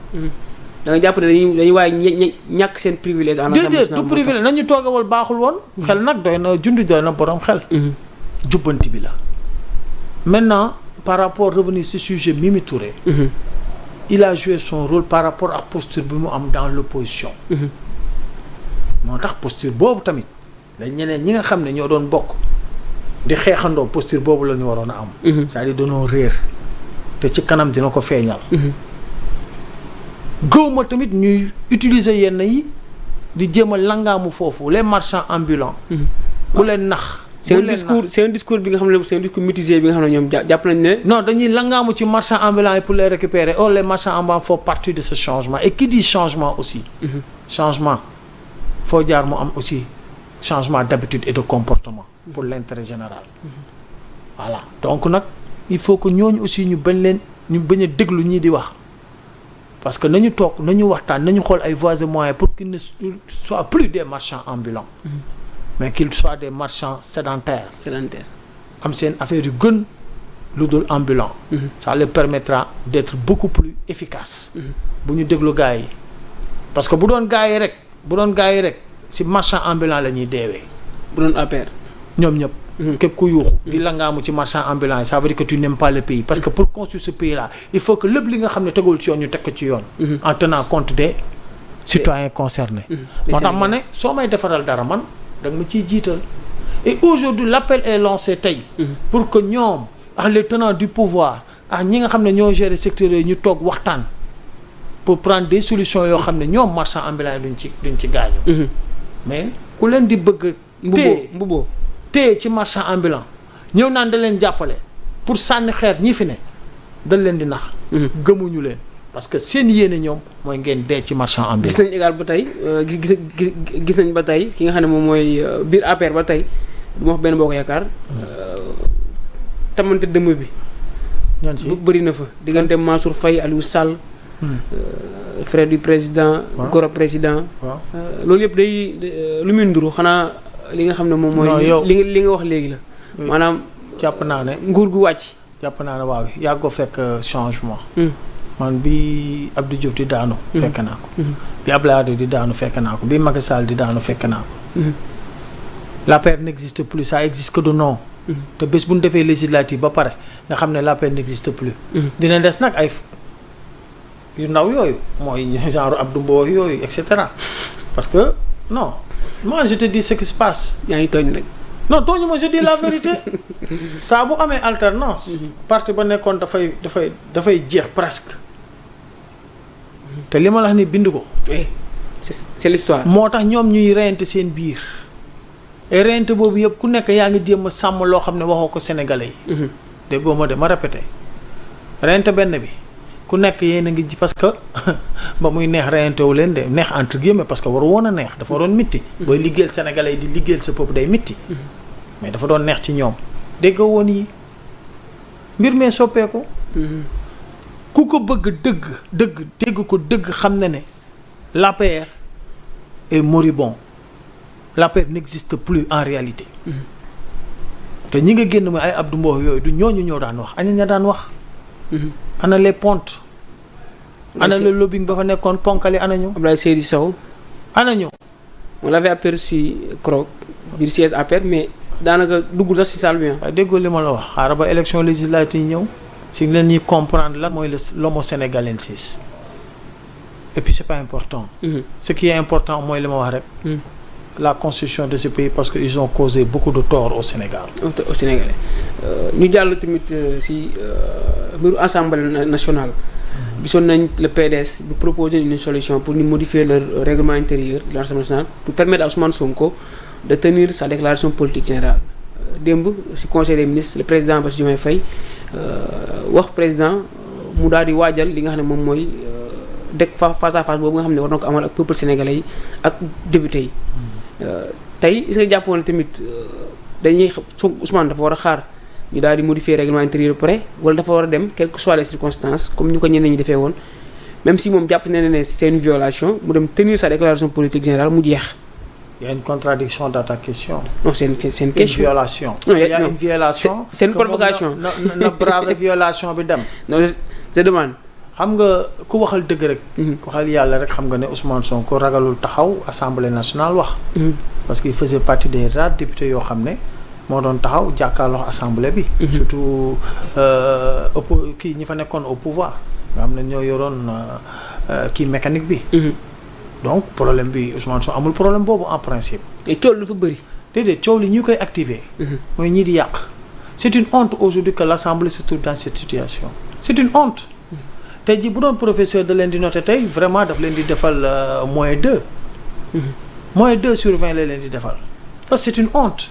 da nga jàpp ne dañuy waaye ñàkk seen privilège. en déedéet du privilège nañu toogawal baaxul woon. xel nag doy na jundi doy na borom xel. jubbanti bi la. maintenant par rapport revenir ci sujet Mimi Touré. il a joué son rôle par rapport ak posture bi mu am dans l'opposition. moo tax posture boobu tamit dañ ñeneen ñi nga xam ne ñoo doon bokk di xeexandoo posture boobu la ñu waroon a am. c'est-à-dire dañoo réer te ci kanam dina ko feeñal. gëwma tamit ñuy utiliser yenn yi di jéem a langaamu foofu les marchands ambulants. bu leen nax. c'est un discours bi nga xam ne c'est un discours mitigé bi nga xam ne ñoom jàpp nañ ne. non dañuy langaamu ci marchands ambulants yi pour les récupérer or les marchands ambulants font partie de ce changement et qui dit changement aussi. changement foo jaar mu am aussi changement d'habitude et de comportement. pour l'intérêt général. voilà donc nag il faut que ñooñu aussi ñu bañ a déglu ñii di wax. parce que nañu toog nañu waxtaan nañu xool ay voies et moyens pour qu'ils ne soient plus des marchands ambulants. mais qu'ils soient des marchands sédentaires. am seen affaire yu gën lu dul ambulant. ça leur permettra d'être beaucoup plus efficaces. bu ñu déglu gars yi parce que bu doon gars yi rek ci marchand ambulant la ñuy deewee. bu doon APR. ñoom ñëpp. képp ku yuuxu di langaamu ci marchand ambulant yi ça veut dire que tu n'aimes pas le pays parce que pour construire ce pays là il faut que lépp li nga xam ne tegul ci yoon ñu teg ko ci yoon. en tenant compte des citoyens concernés. moo tax ma ne soo may defaral dara man da nga ma ciy jiital. et aujourd'hui l'appel est lancé tey. pour que ñoom ak les tenants du pouvoir ak ñi nga xam ne ñoo gérer secteur yooyu ñu toog waxtaan pour prendre des solutions yoo xam ne ñoom marchands ambulants yi duñ ci gaañu. mais ku leen di bëgg mbubboo téye ci marchand ambulant ñëw naan da leen jàppale pour sànni xeer ñi fi ne dañ leen di nax. gëmuñu leen parce que seen yéene ñoom mooy ngeen dee ci marchand ambulant. gis nañ égal ba tey gis nañ ba tey ki nga xam ne moom mooy biir APR ba tey du ma wax benn boo ko yaakaar tamante dëmm bi. ñan si bëri na fa diggante Mansour Faye Aliou Sall. frère du président. goro président. loolu yëpp day lu muy nduru xanaa li nga xam ne moom mooy. li nga wax léegi la. maanaam jàpp naa ne nguur gu wàcc. jàpp naa ne waaw yàgg ko fekk changement. man bi Abdou Diouf di daanu. fekk naa ko. bi Abdoulaye Wade di daanu fekk naa ko bi Macky Sall di daanu fekk naa ko. l'APR n'existe plus ça existe que de nom. te bés bu ñu defee législative ba pare nga xam ne l'APR n'existe plus. dina des nag ay yu ndaw yooyu mooy genre Abdou Mbow yooyu et cetera parce que non moi je te dis ce qui se passe. yaa ngi tooñ rek. non tooñu ma je dis la vérité saa bu amee alternance. parti ba nekkoon dafay jeex presque. te li ma la wax ni bind ko. c'est l'histoire. moo tax ñoom ñuy reyante seen biir. et reyante boobu yëpp ku nekk yaa ngi jéem a sàmm loo xam ne waxoo ko sénégalais yi. déggoo ma de ma répété. reyante benn bi ku nekk yéen a ngi ji parce que ba muy neex reyante wu leen de neex entre guillemets parce que waru woon a neex dafa waroon mitti. booy liggéeyal sénégalais yi di liggéeyal sa peuple day mitti. mais dafa doon neex ci ñoom. déggoo woon yi mbir mee soppeeku. ku ko bëgg dégg ko dëgg xam na ne l'APR est moribond. l'APR n'existe plus en réalité. te ñi nga génn mooy ay Abdou Mbow yooyu du ñooñu ñoo daan wax ana ña daan wax. ana les pontes. ana le lobbying ba fa nekkoon ponkali ana ñu. Abdoulaye Seydou Sow. ana ñu. on l'avait aperçu Krog biir siège APR mais daanaka duggul sax si salle bi. waaye déggoo li ma la wax xaaral ba élection législative ñëw si leen ñuy comprendre lan mooy l'homo sénégalensis et puis c'est pas important. ce qui est important mooy li ma wax rek. la constitution de ce pays parce que ils ont causé beaucoup de tort au Sénégal. au Sénégalais ñu jàll tamit si mbiru assemblée nationale. gisoon nañ le PDS bu proposer une solution pour ñu modifier leur règlement intérieur de l'Assemblée nationale pour permettre à Ousmane Sonko de tenir sa déclaration politique générale. démb si conseil des ministres le président Bassirou Diomaye Faye wax président mu daal di waajal li nga xam ne moom mooy dëkk face à face boobu nga xam ne war na ko amal ak peuple sénégalais yi ak député yi. tey est-ce que jàppoon tamit dañuy Ousmane dafa war a xaar ñu daal di modifier règlement intérieur ba pare wala dafa war a dem quelles que soient les circonstances comme ñu ko ñeneen ñi defee woon même si moom jàpp na ne c'est une violation mu dem tenir sa déclaration politique générale mu jeex. Il y a une contradiction dans ta question. Non, c'est une question. Une violation. Non, il y a une violation. C'est une provocation. na brave violation bi dem. non je demande. xam nga ku waxal dëgg rek. ku waxal yàlla rek xam nga ne Ousmane Sonko ragalul taxaw assemblée nationale wax. parce qu'il faisait partie des rares députés yoo xam ne moo doon taxaw jàkkaarloo assemblée bi. surtout kii ñi fa nekkoon au pouvoir nga xam ne ñoo yoroon kii mécanique bi. donc problème bi Ousmane Sonko amul problème boobu en principe. et coow lu fa bëri. déedéet coow li ñu koy activer. mooy ñii di yàq. c'est une honte aujourd'hui que l'Assemblée se trouve dans cette situation. c'est une honte. tey jii bu doon professeur da leen di noter tey vraiment daf leen di defal -2. -2/20 la leen di defal. parce que c'est une honte.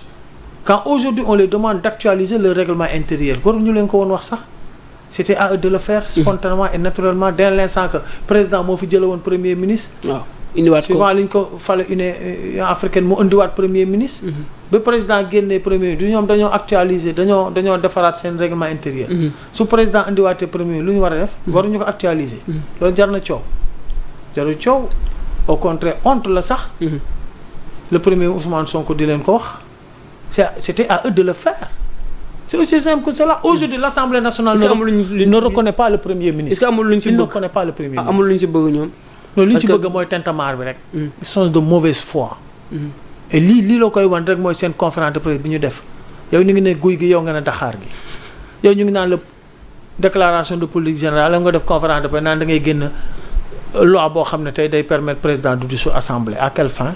quand aujourd'hui on les demande d'actualiser le règlement intérieur waruñu leen ko woon wax sax. c'était à eux de le faire spontanément et naturellement dès l'instant que président moo fi jële woon premier ministre. waaw indiwaat ko souvent li ñu ko fale Union africaine mu indiwaat premier ministre. ba président génnee premier du ñoom dañoo actualiser dañoo defaraat seen règlement intérieur. su président indiwaatee premier lu ñu war a def. waruñu ko actualiser. loolu jar na coow. jarul coow au contraire honte la sax. le premier Ousmane Sonko di leen ko wax. c'était à eux de le faire. c'est aussi simple que cela. Aujourd'hui, l'Assemblée nationale ne reconnaît pas le Premier ministre. Il ne reconnaît pas le Premier ministre. amul lu ñu ci bëgg ñoom. non li ñu ci bëgg mooy tintamarre bi rek. ils sont de mauvaise foi. et lii la koy wan rek mooy seen conférence de presse bi ñu def. yow ñu ngi ne guy gi yow nga ne daxaar gi. yow ñu ngi naan la déclaration de politique générale la nga def conférence de presse naan da ngay génn loi boo xam ne tey day permettre président du dissoudre assemblée à quelle fin.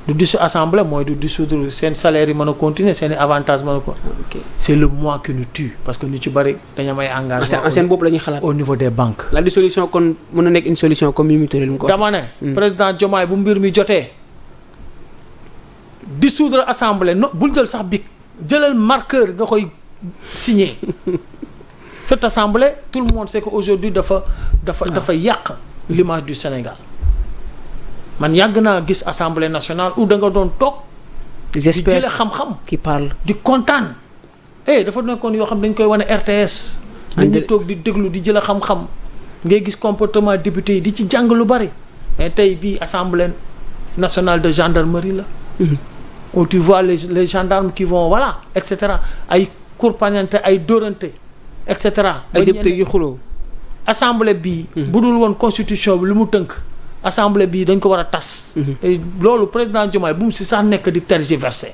du dissoudre assemblée mooy du dissoudre seen salaire yi mën a continuer seen i avantages mën a ko. c'est le moi qui nous tue parce que ñu ci bari dañu am ay engagement seen bopp la ñuy xalaat au niveau des banques. la dissolution kon mën na nekk une solution comme Mimi Touré mu ko dama ne président Diomaye bu mbir mi jotee dissoudre assemblée no bul jël sax bic jëlal marqueur nga koy signer cette assemblée tout le monde sait que aujourd'hui dafa yàq l'image du Sénégal man yàgg naa gis assemblée nationale où da nga doon toog di jële xam-xam qui parle di kontaan dafa nekkoon yoo xam dañ koy wane RTS dañuy toog di déglu di jële xam-xam ngay gis comportement député yi di ci jàng lu bari mais tey bii assemblée nationale de gendarmerie la où tu vois les gendarmes qui vont voilà et cetera ay kurpañante ay dóorante et cetera ay député yu xuloo assemblée bii bu dul woon constitution bi lu mu tënk assemblée bii dañ ko war a tas loolu président Diomaye bu mu si sax nekk di tergiverser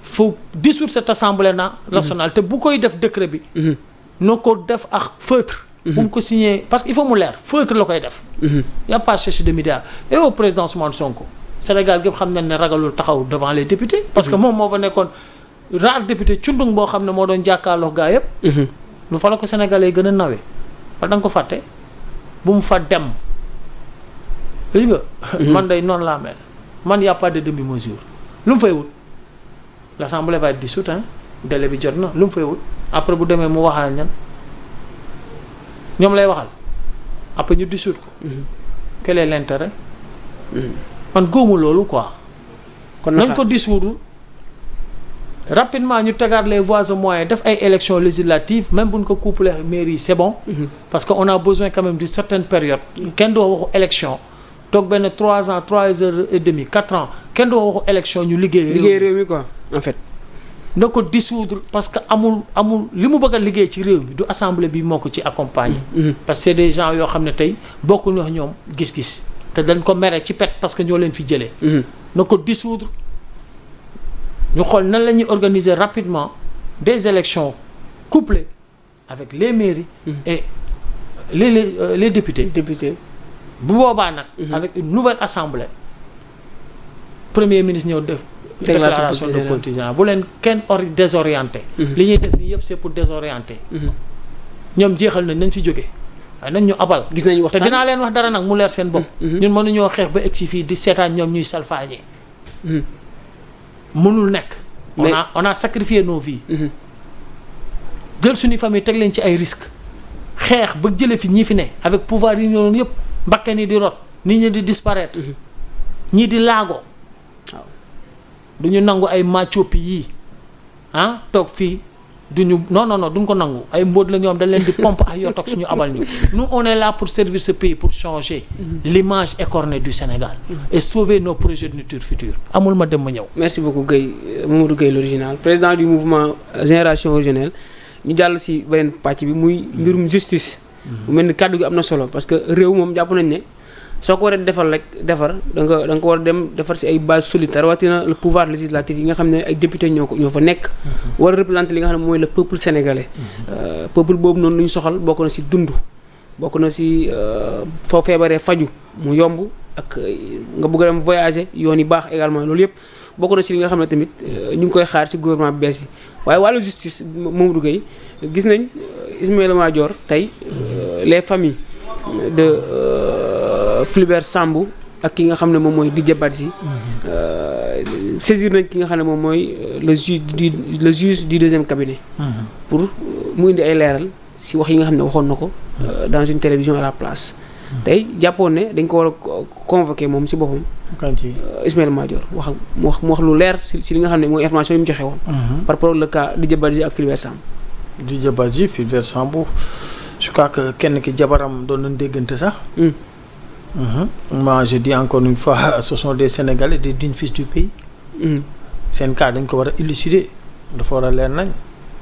faut dissoudre cette assemblée nationale te bu koy def décret bi noo ko def ak feutre bu mu ko signé parce que il faut mu leer feutre la koy def y a pas cherché de médias et au président Ousmane Sonko Sénégal gépp xam nañ ne ragalul taxaw devant les députés parce que moom moo fa nekkoon rare député cundung boo xam ne moo doon jàkkaarloo gaa yëpp lu fa la ko sénégalais gën a nawee wala da nga ko fàtte bu mu fa dem gis nga man day noonu laa mel man y a pas de demi-mesure lu mu fay wut l'assemblée va être dissoute délai bi jot na lu mu fay wut après bu demee mu waxal ñan ñoom lay waxal après ñu dissoute ko quel est l'intérêt man góomu loolu quoi kon nañ ko dissoudre rapidement ñu tegaat les voies et moyens def ay élections législatives même buñ ko couplé mairie c'est bon parce que on a besoin quand même d'une certaine période kenn doo waxu élection toog benn 3 ans 3 heures et demie 4 ans kenn doo waxu élection ñu liggéey réew mi quoi en fait na ko dissoudre parce que amul li mu bëgg a liggéey ci réew mi du assemblée bi moo ko ci accompagner parce que c'est des gens yoo xam ne tey bokkuñu wax ñoom gis-gis te dañ ko mere ci pet parce que ñoo leen fi jëlee na ko dissoudre ñu xool nan la ñuy organiser rapidement des élections couplées avec les mairies et les députés bu boobaa nag avec une nouvelle assemblée premier ministre ñëw def déclaration de politicien bu leen kenn désorienté li ñuy def nii yëpp c'est pour désorienter ñoom jeexal nañ fi jógee waaye nañ ñu abal gis nañu waxtaan te dinaa leen wax dara nag mu leer seen bopp ñun mënuñoo xeex ba egsi fii di seetaan ñoom ñuy salfaañee mënul nekk on a sacrifié nos vies jël suñu famille teg leen ci ay risques xeex ba jële fi ñi fi ne avec pouvoir yi ñoon yëpp mbakke ni di rot nit ñi di disparaître ñii di laago waaw du ñu nangu ay macoppi yii toog fii duñu non duñ ko nangu ay mbóot la ñoom dañ leen di pompe ak yoo toog suñu abal ñu nous on est là pour servir ce pays pour changer l'image écornée du Sénégal et sauver nos progénitures futures amul ma dem ma ñëw. merci beaucoup Guèye Mamadou Guèye l'original président du mouvement Génération Originelle ñu jàll si beneen pàcc bi muy mbirum justice mu mel ni kàddu gi am na solo parce que réew moom jàpp nañ ne soo ko waree defar da nga ko war a dem defar si ay base solide rawatina le pouvoir législatif yi nga xam ne ay député ñoo fa nekk war a représenter li nga xam ne mooy le peuple sénégalais peuple boobu noonu lu ñu soxal bokk na si dund bokk na si foo feebaree faju mu yomb ak nga bëgg a dem voyager yoon yi baax également loolu yëpp bokk na si li nga xam ne tamit ñu ngi koy xaar si gouvernement bi bees bi waaye wàllu justice Mamadou Guèye gis nañ Ismaïla Madior tey les familles de Fulbert Sambou ak ki nga xam ne moom mooy Didier Badji saisir nañ ki nga xam ne moom mooy le juge du deuxième cabinet pour mu indi ay leeral si wax yi nga xam ne waxoon na ko dans une télévision à la place tey jàppoon ne dañ ko war a convoquer moom si boppam Ismaïla Madior mu wax lu leer si li nga xam ne mooy information yi mu joxe woon par rapport le cas Didier Badji ak Fulbert Sambou Didier Badji Fulbert Sambou je crois que kenn ki jabaram doon nañ déggante sax moi je dis encore une fois ce sont des Sénégalais des dignes fils du pays seen cas dañ ko war a élucider dafa war a leer nañ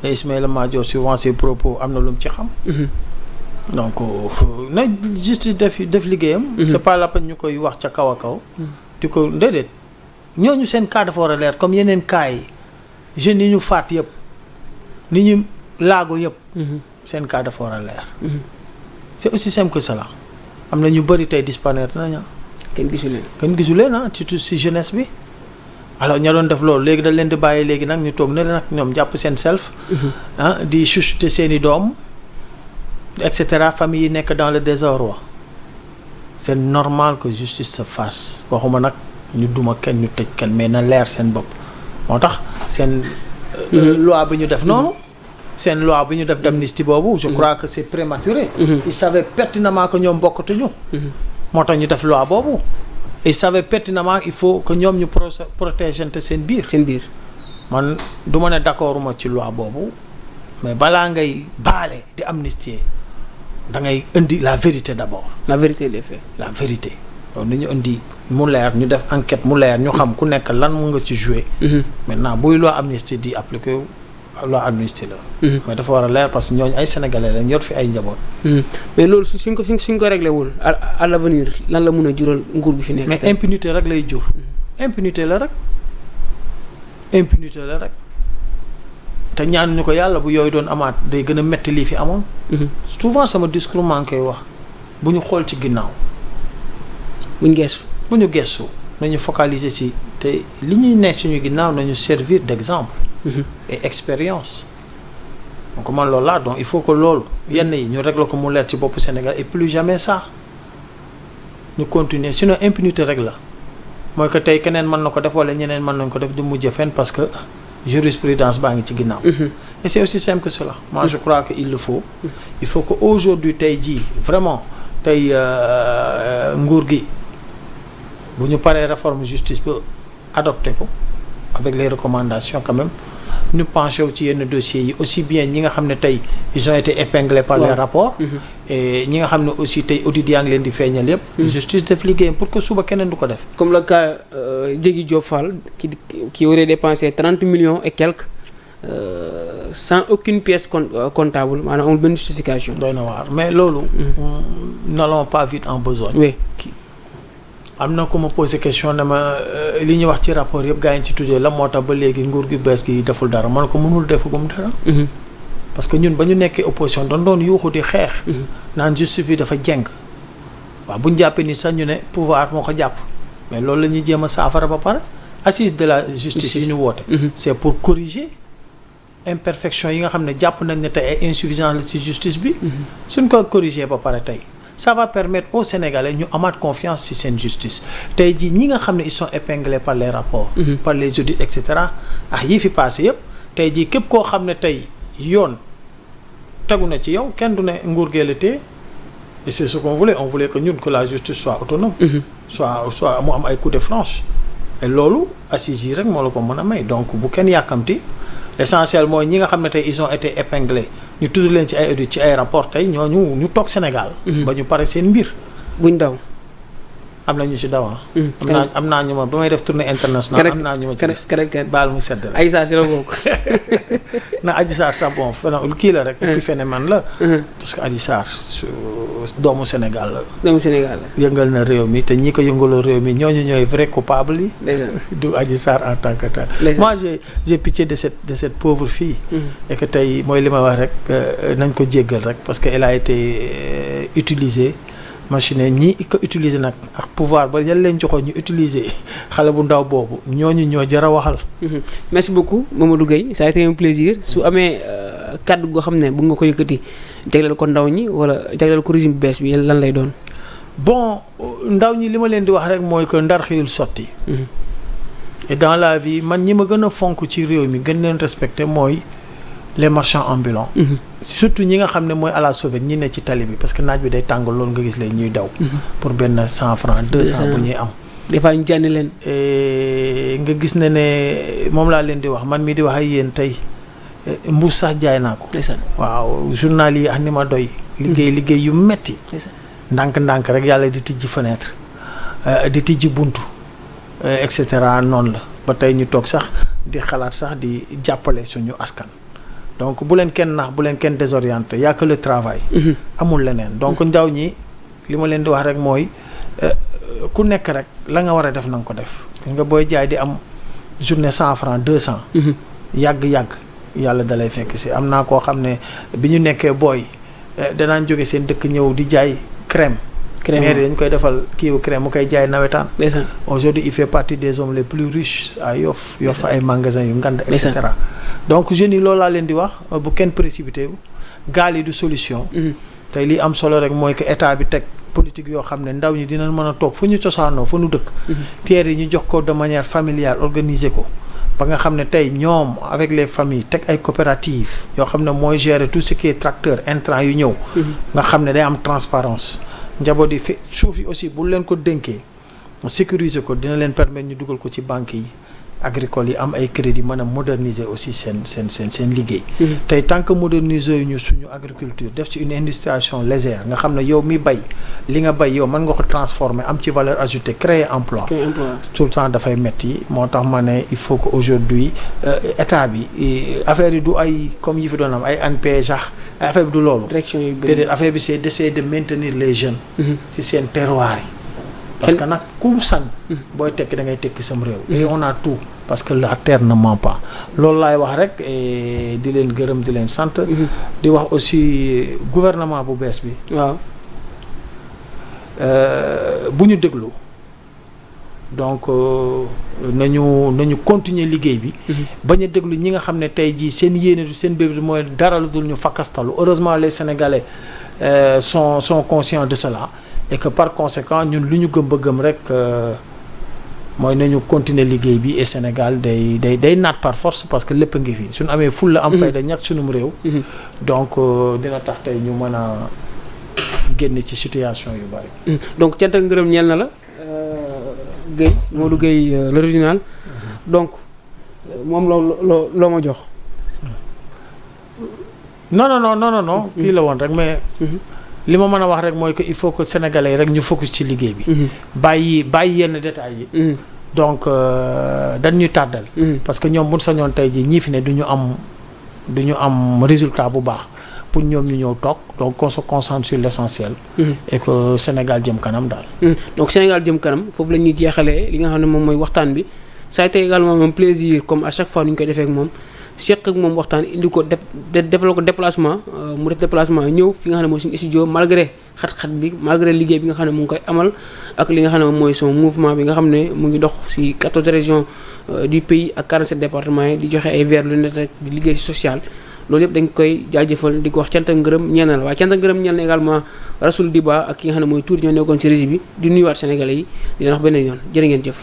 et Ismaïla Madior suivant ses propos am na lu mu ci xam donc na justice def liggéeyam c'est pas la peine ñu koy wax ca kaw a kaw di ko déedéet ñooñu seen cas dafa war a leer comme yeneen cas yi jeunes yi ñu faat yëpp ni ñu laago yëpp seen cas dafa war a leer c'est aussi simple que cela am na ñu bëri tey disparaître nañu kenn gisu leen surtout si jeunesse bi alors ña doon def loolu léegi dañ leen di bàyyi léegi nag ñu toog ne nag ñoom jàpp seen self. Di chuchoter seen i doom et cetera famille yi nekk dans le désarroi. C'est normal que justice se fasse waxuma nag ñu duma kenn ñu tëj kenn mais na leer seen bopp moo tax seen. loi bi ñu def noonu. seen loi bi ñu def d'amnistie boobu. je crois que c'est prématuré. ils savaient pertinemment que ñoom bokkatuñu. moo tax ñu def loi boobu. ils savaient pertinemment il faut que ñoom ñu protégente seen biir. man du ma ne d'accord ma ci loi boobu mais balaa ngay baale di amnistier da ngay indi la vérité d'abord. la vérité des faits. la vérité donc ni ñu indi mu leer ñu def enquête mu leer ñu xam ku nekk lan mu nga ci jouer. maintenant buy loi amnistie di appliquer loi amnistie la. mais dafa war a leer parce que ñooñu ay sénégalais lañ yor fi ay njaboot. mais loolu suñ ko réglé wul à l'avenir lan la mun a jural nguur gi fi nekk. mais impunité rek lay jur. impunité la rek. impunité la rek te ñaanuñu ko yàlla bu yooyu doon amaat day gën a metti lii fi amoon. souvent sama discours maa ngi koy wax bu ñu xool ci ginnaaw. bu ñu gestu nañu focaliser ci te li ñuy nekk suñu ginnaaw nañu servir d'exemple. et expérience. donc man loolu laa donc il faut que loolu yenn yi ñu régler ko mu leer ci boppu Sénégal et plus jamais ça ñu continuer sinon impunité rek la mooy que tey keneen mën na ko def wala ñeneen mën nañ ko def du mujj fenn parce que jurisprudence baa ngi ci ginnaaw. et c'est aussi simple que cela. moi je crois que il le faut. il faut que aujourd'hui tey jii vraiment tey nguur gi bu ñu paree réforme justice ba adopté ko avec les recommandations quand même ñu penché wu ci yenn dossiers yi aussi bien ñi nga xam ne tey ils ont été épinglés par les rapports. et ñi nga xam ne aussi tey audit yaa ngi leen di feeñal yépp. justice def liggéeyam pour que suba keneen du ko def. comme le cas Diégui Diop Fall qui aurait dépensé 30 millions et quelques sans aucune pièce comptable maanaam amul benn justification. doy na waar mais loolu. n'allons pas vite en besogne. oui. am na ku ma posé question ne ma li ñuy wax ci rapport yëpp gaa yi ci tuddee la moo tax ba léegi nguur gi bees gi deful dara man ko mënul defagum dara. parce que ñun ba ñu nekkee opposition doon yuuxu di xeex. naan justice bi dafa jeng. waaw bu ñu jàppee ni sax ñu ne pouvoir moo ko jàpp mais loolu la ñuy jéem a saafara ba pare assise de la justice yi ñu woote. c'est pour corriger imperfection yi nga xam ne jàpp nañ ne tey ay insuffisance la ci justice bi. suñ ko corriger ba pare tey. ça va permettre aux Sénégalais ñu amaat confiance ci seen justice tey jii ñi nga xam ne ils sont épinglés par les rapports. par les audits et cetera yi fi passé yëpp tey jii képp koo xam ne tey yoon tegu na ci yow kenn du ne nguur gee la téye et c'est ce qu'on voulait on voulait que ñun que la justice soit autonome. soit mu am ay coups de franche. et loolu assises yi rek moo la ko mën a may donc bu kenn yàkkamti l'essentiel mooy ñi nga xam ne tey ils ont été épinglés ñu tudd leen ci ay audit ci ay rapport tey ñooñu ñu toog Sénégal. ba ñu pare seen mbir. buñ daw. am na ñu ci daw am naa ñu ma ba may def tournée internationale. am naa ñu ma ci baal mu sedd rek. Adji Sarr ci la bokk. na Adji Sarr sax bon kii la rek. et puis phénomène la. parce que Adji Sarr doomu Sénégal la. doomu Sénégal la. yëngal na réew mi te ñi ko yëngaloo réew mi ñooñu ñooy vrai coupable yi. du Adji Sarr en tant que tel. moi j'ai pitié de cette pauvre fille. et que tey mooy li ma wax rek nañ ko jéggal rek parce que elle a été utilisée. machine ñi ko utiliser nag ak pouvoir ba yal leen joxoon ñu utiliser xale bu ndaw boobu ñooñu ñoo jar a waxal. merci beaucoup Mamadou Gueye ça a été un plaisir su amee kàddu goo xam ne bu nga ko yëkkati jagleel ko ndaw ñi wala jagleel ko régime bu bees bi lan lay doon. bon ndaw ñi li ma leen di wax rek mooy que ndar xëyul sotti. et dans la vie man ñi ma gën a fonk ci réew mi gën leen respecter mooy les marchands ambulants. surtout ñi nga xam ne mooy à la sauvette ñi ne ci tali bi parce que naaj bi day tàng loolu nga gis leen ñuy daw. pour benn 100 francs 200 bu ñuy am. des fois ñu jànni leen. nga gis ne moom laa leen di wax man mii di wax ak yéen tey mbuus sax jaay naa ko. waaw journal yi ni ma doy. liggéey yu metti ndànk-ndànk rek yàlla di tijji fenêtre di tijji buntu et cetera noonu la ba tey ñu toog sax di xalaat sax di jàppale suñu askan. donc bu leen kenn nax bu leen kenn désorienté y a que le travail. amul leneen donc ndaw ñi li ma leen di wax rek mooy ku nekk rek la nga war a def na nga ko def nga booy jaay di am journée 100 francs 200. yàgg yàlla dalay fekk si am naa koo xam ne bi ñu nekkee booy danaan jóge seen dëkk ñëw di jaay crème maire yi dañ koy defal kiiwu crème mu koy jaay nawetaan. ndeysaan. aujourd'hui il fait partie des hommes les plus riches à Yoff. Yoff ay magasins yu ngand et cetera. donc jeunes yi loolu laa leen di wax bu kenn précipité wu gaal yi du solution. tey li am solo rek mooy que état bi teg politique yoo xam ne ndaw ñi dinañ mën a toog fu ñu cosaanoo fa nu dëkk. terre yi ñu jox ko de manière familiale organiser ko. ba nga xam ne tey ñoom avec les familles teg ay coopératives yoo xam ne mooy gérer tout ce qui est tracteur intrant yu ñëw. nga xam ne day am transparence njaboot yi fi suuf yi aussi bu leen ko dénkee sécuriser ko dina leen permettre ñu dugal ko ci banques yi agricoles yi am ay crédit mën a moderniser aussi seen liggéey. tey tant que moderniser yu ñu suñu agriculture def ci une industrialisation légère nga xam ne yow mi bay li nga bay yow mën nga ko transformer am ci valeur ajoutée créer emploi. tout le temps dafay metti moo tax ma ne il faut que aujourd'hui état bi affaire yi du ay comme yi fi doon am ay ANPEJ affaire bi du loolu. déedéet affaire bi c'est d'essayer de maintenir les jeunes. ci seen terroir yi. parce que nag ku sañ booy tekki da ngay tekki sam réew. et on a tout parce que la terre ne ment pas loolu laay wax rek di leen gërëm di leen sant. di wax aussi gouvernement bu bees bi. waaw. bu ñu déglu donc nañu continuer liggéey bi. bañ a déglu ñi nga xam ne tey jii seen yéene du seen bébé mooy dara lu dul ñu fakkastalu heureusement les Sénégalais sont conscients de cela. et que par conséquent ñun lu ñu gëm ba gëm rek mooy nañu continuer liggéey bi et Sénégal day naat par force parce que lépp a ngi fi suñu amee ful la am fayda ñàkk sunum réew. donc dina tax tey ñu mën a génn ci situation yu bari. donc cant ak ngërëm ñeel na la Guèye Modou Guèye l'original donc moom loo ma jox. non kii la woon rek mais. li ma mën a wax rek mooy que il faut que sénégalais rek ñu focus ci liggéey bi. bàyyi yenn détails yi. donc dañ ñu tàddal. parce que ñoom bu ñu sañoon tey jii ñii fi ne du ñu am résultat bu baax pour ñoom ñu ñëw toog donc qu'on se concentre sur l'essentiel. et que Sénégal jëm kanam daal. donc Sénégal jëm kanam foofu la ñuy jeexalee li nga xam ne moom mooy waxtaan bi ça a été également un plaisir comme à chaque fois nu ñu koy defee ak moom. seq ak moom waxtaan indi ko defal ko déplacement mu def déplacement ñëw fi nga xam ne mooy suñu studio malgré xat-xat bi malgré liggéey bi nga xam ne mu ngi koy amal ak li nga xam ne moom mooy son mouvement bi nga xam ne mu ngi dox ci 14 régions du pays ak 47 départements yi di joxe ay verres lu net rek di liggéey ci social loolu yëpp dañ koy jaajëfal di ko wax cant ak ngërëm ñeel na la waaye cant ak ngërëm ñeel na également Rasoul Diba ak ki nga xam ne mooy tuuti ñoo nekkoon ci régie bi di nuyuwaat sénégalais yi di leen wax beneen yoon jërë ngeen jëf.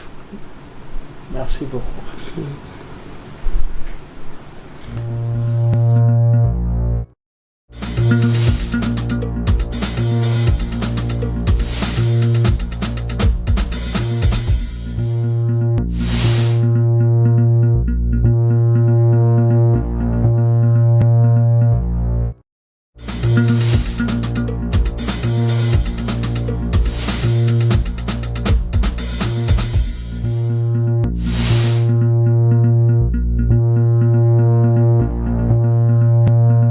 Merci beaucoup.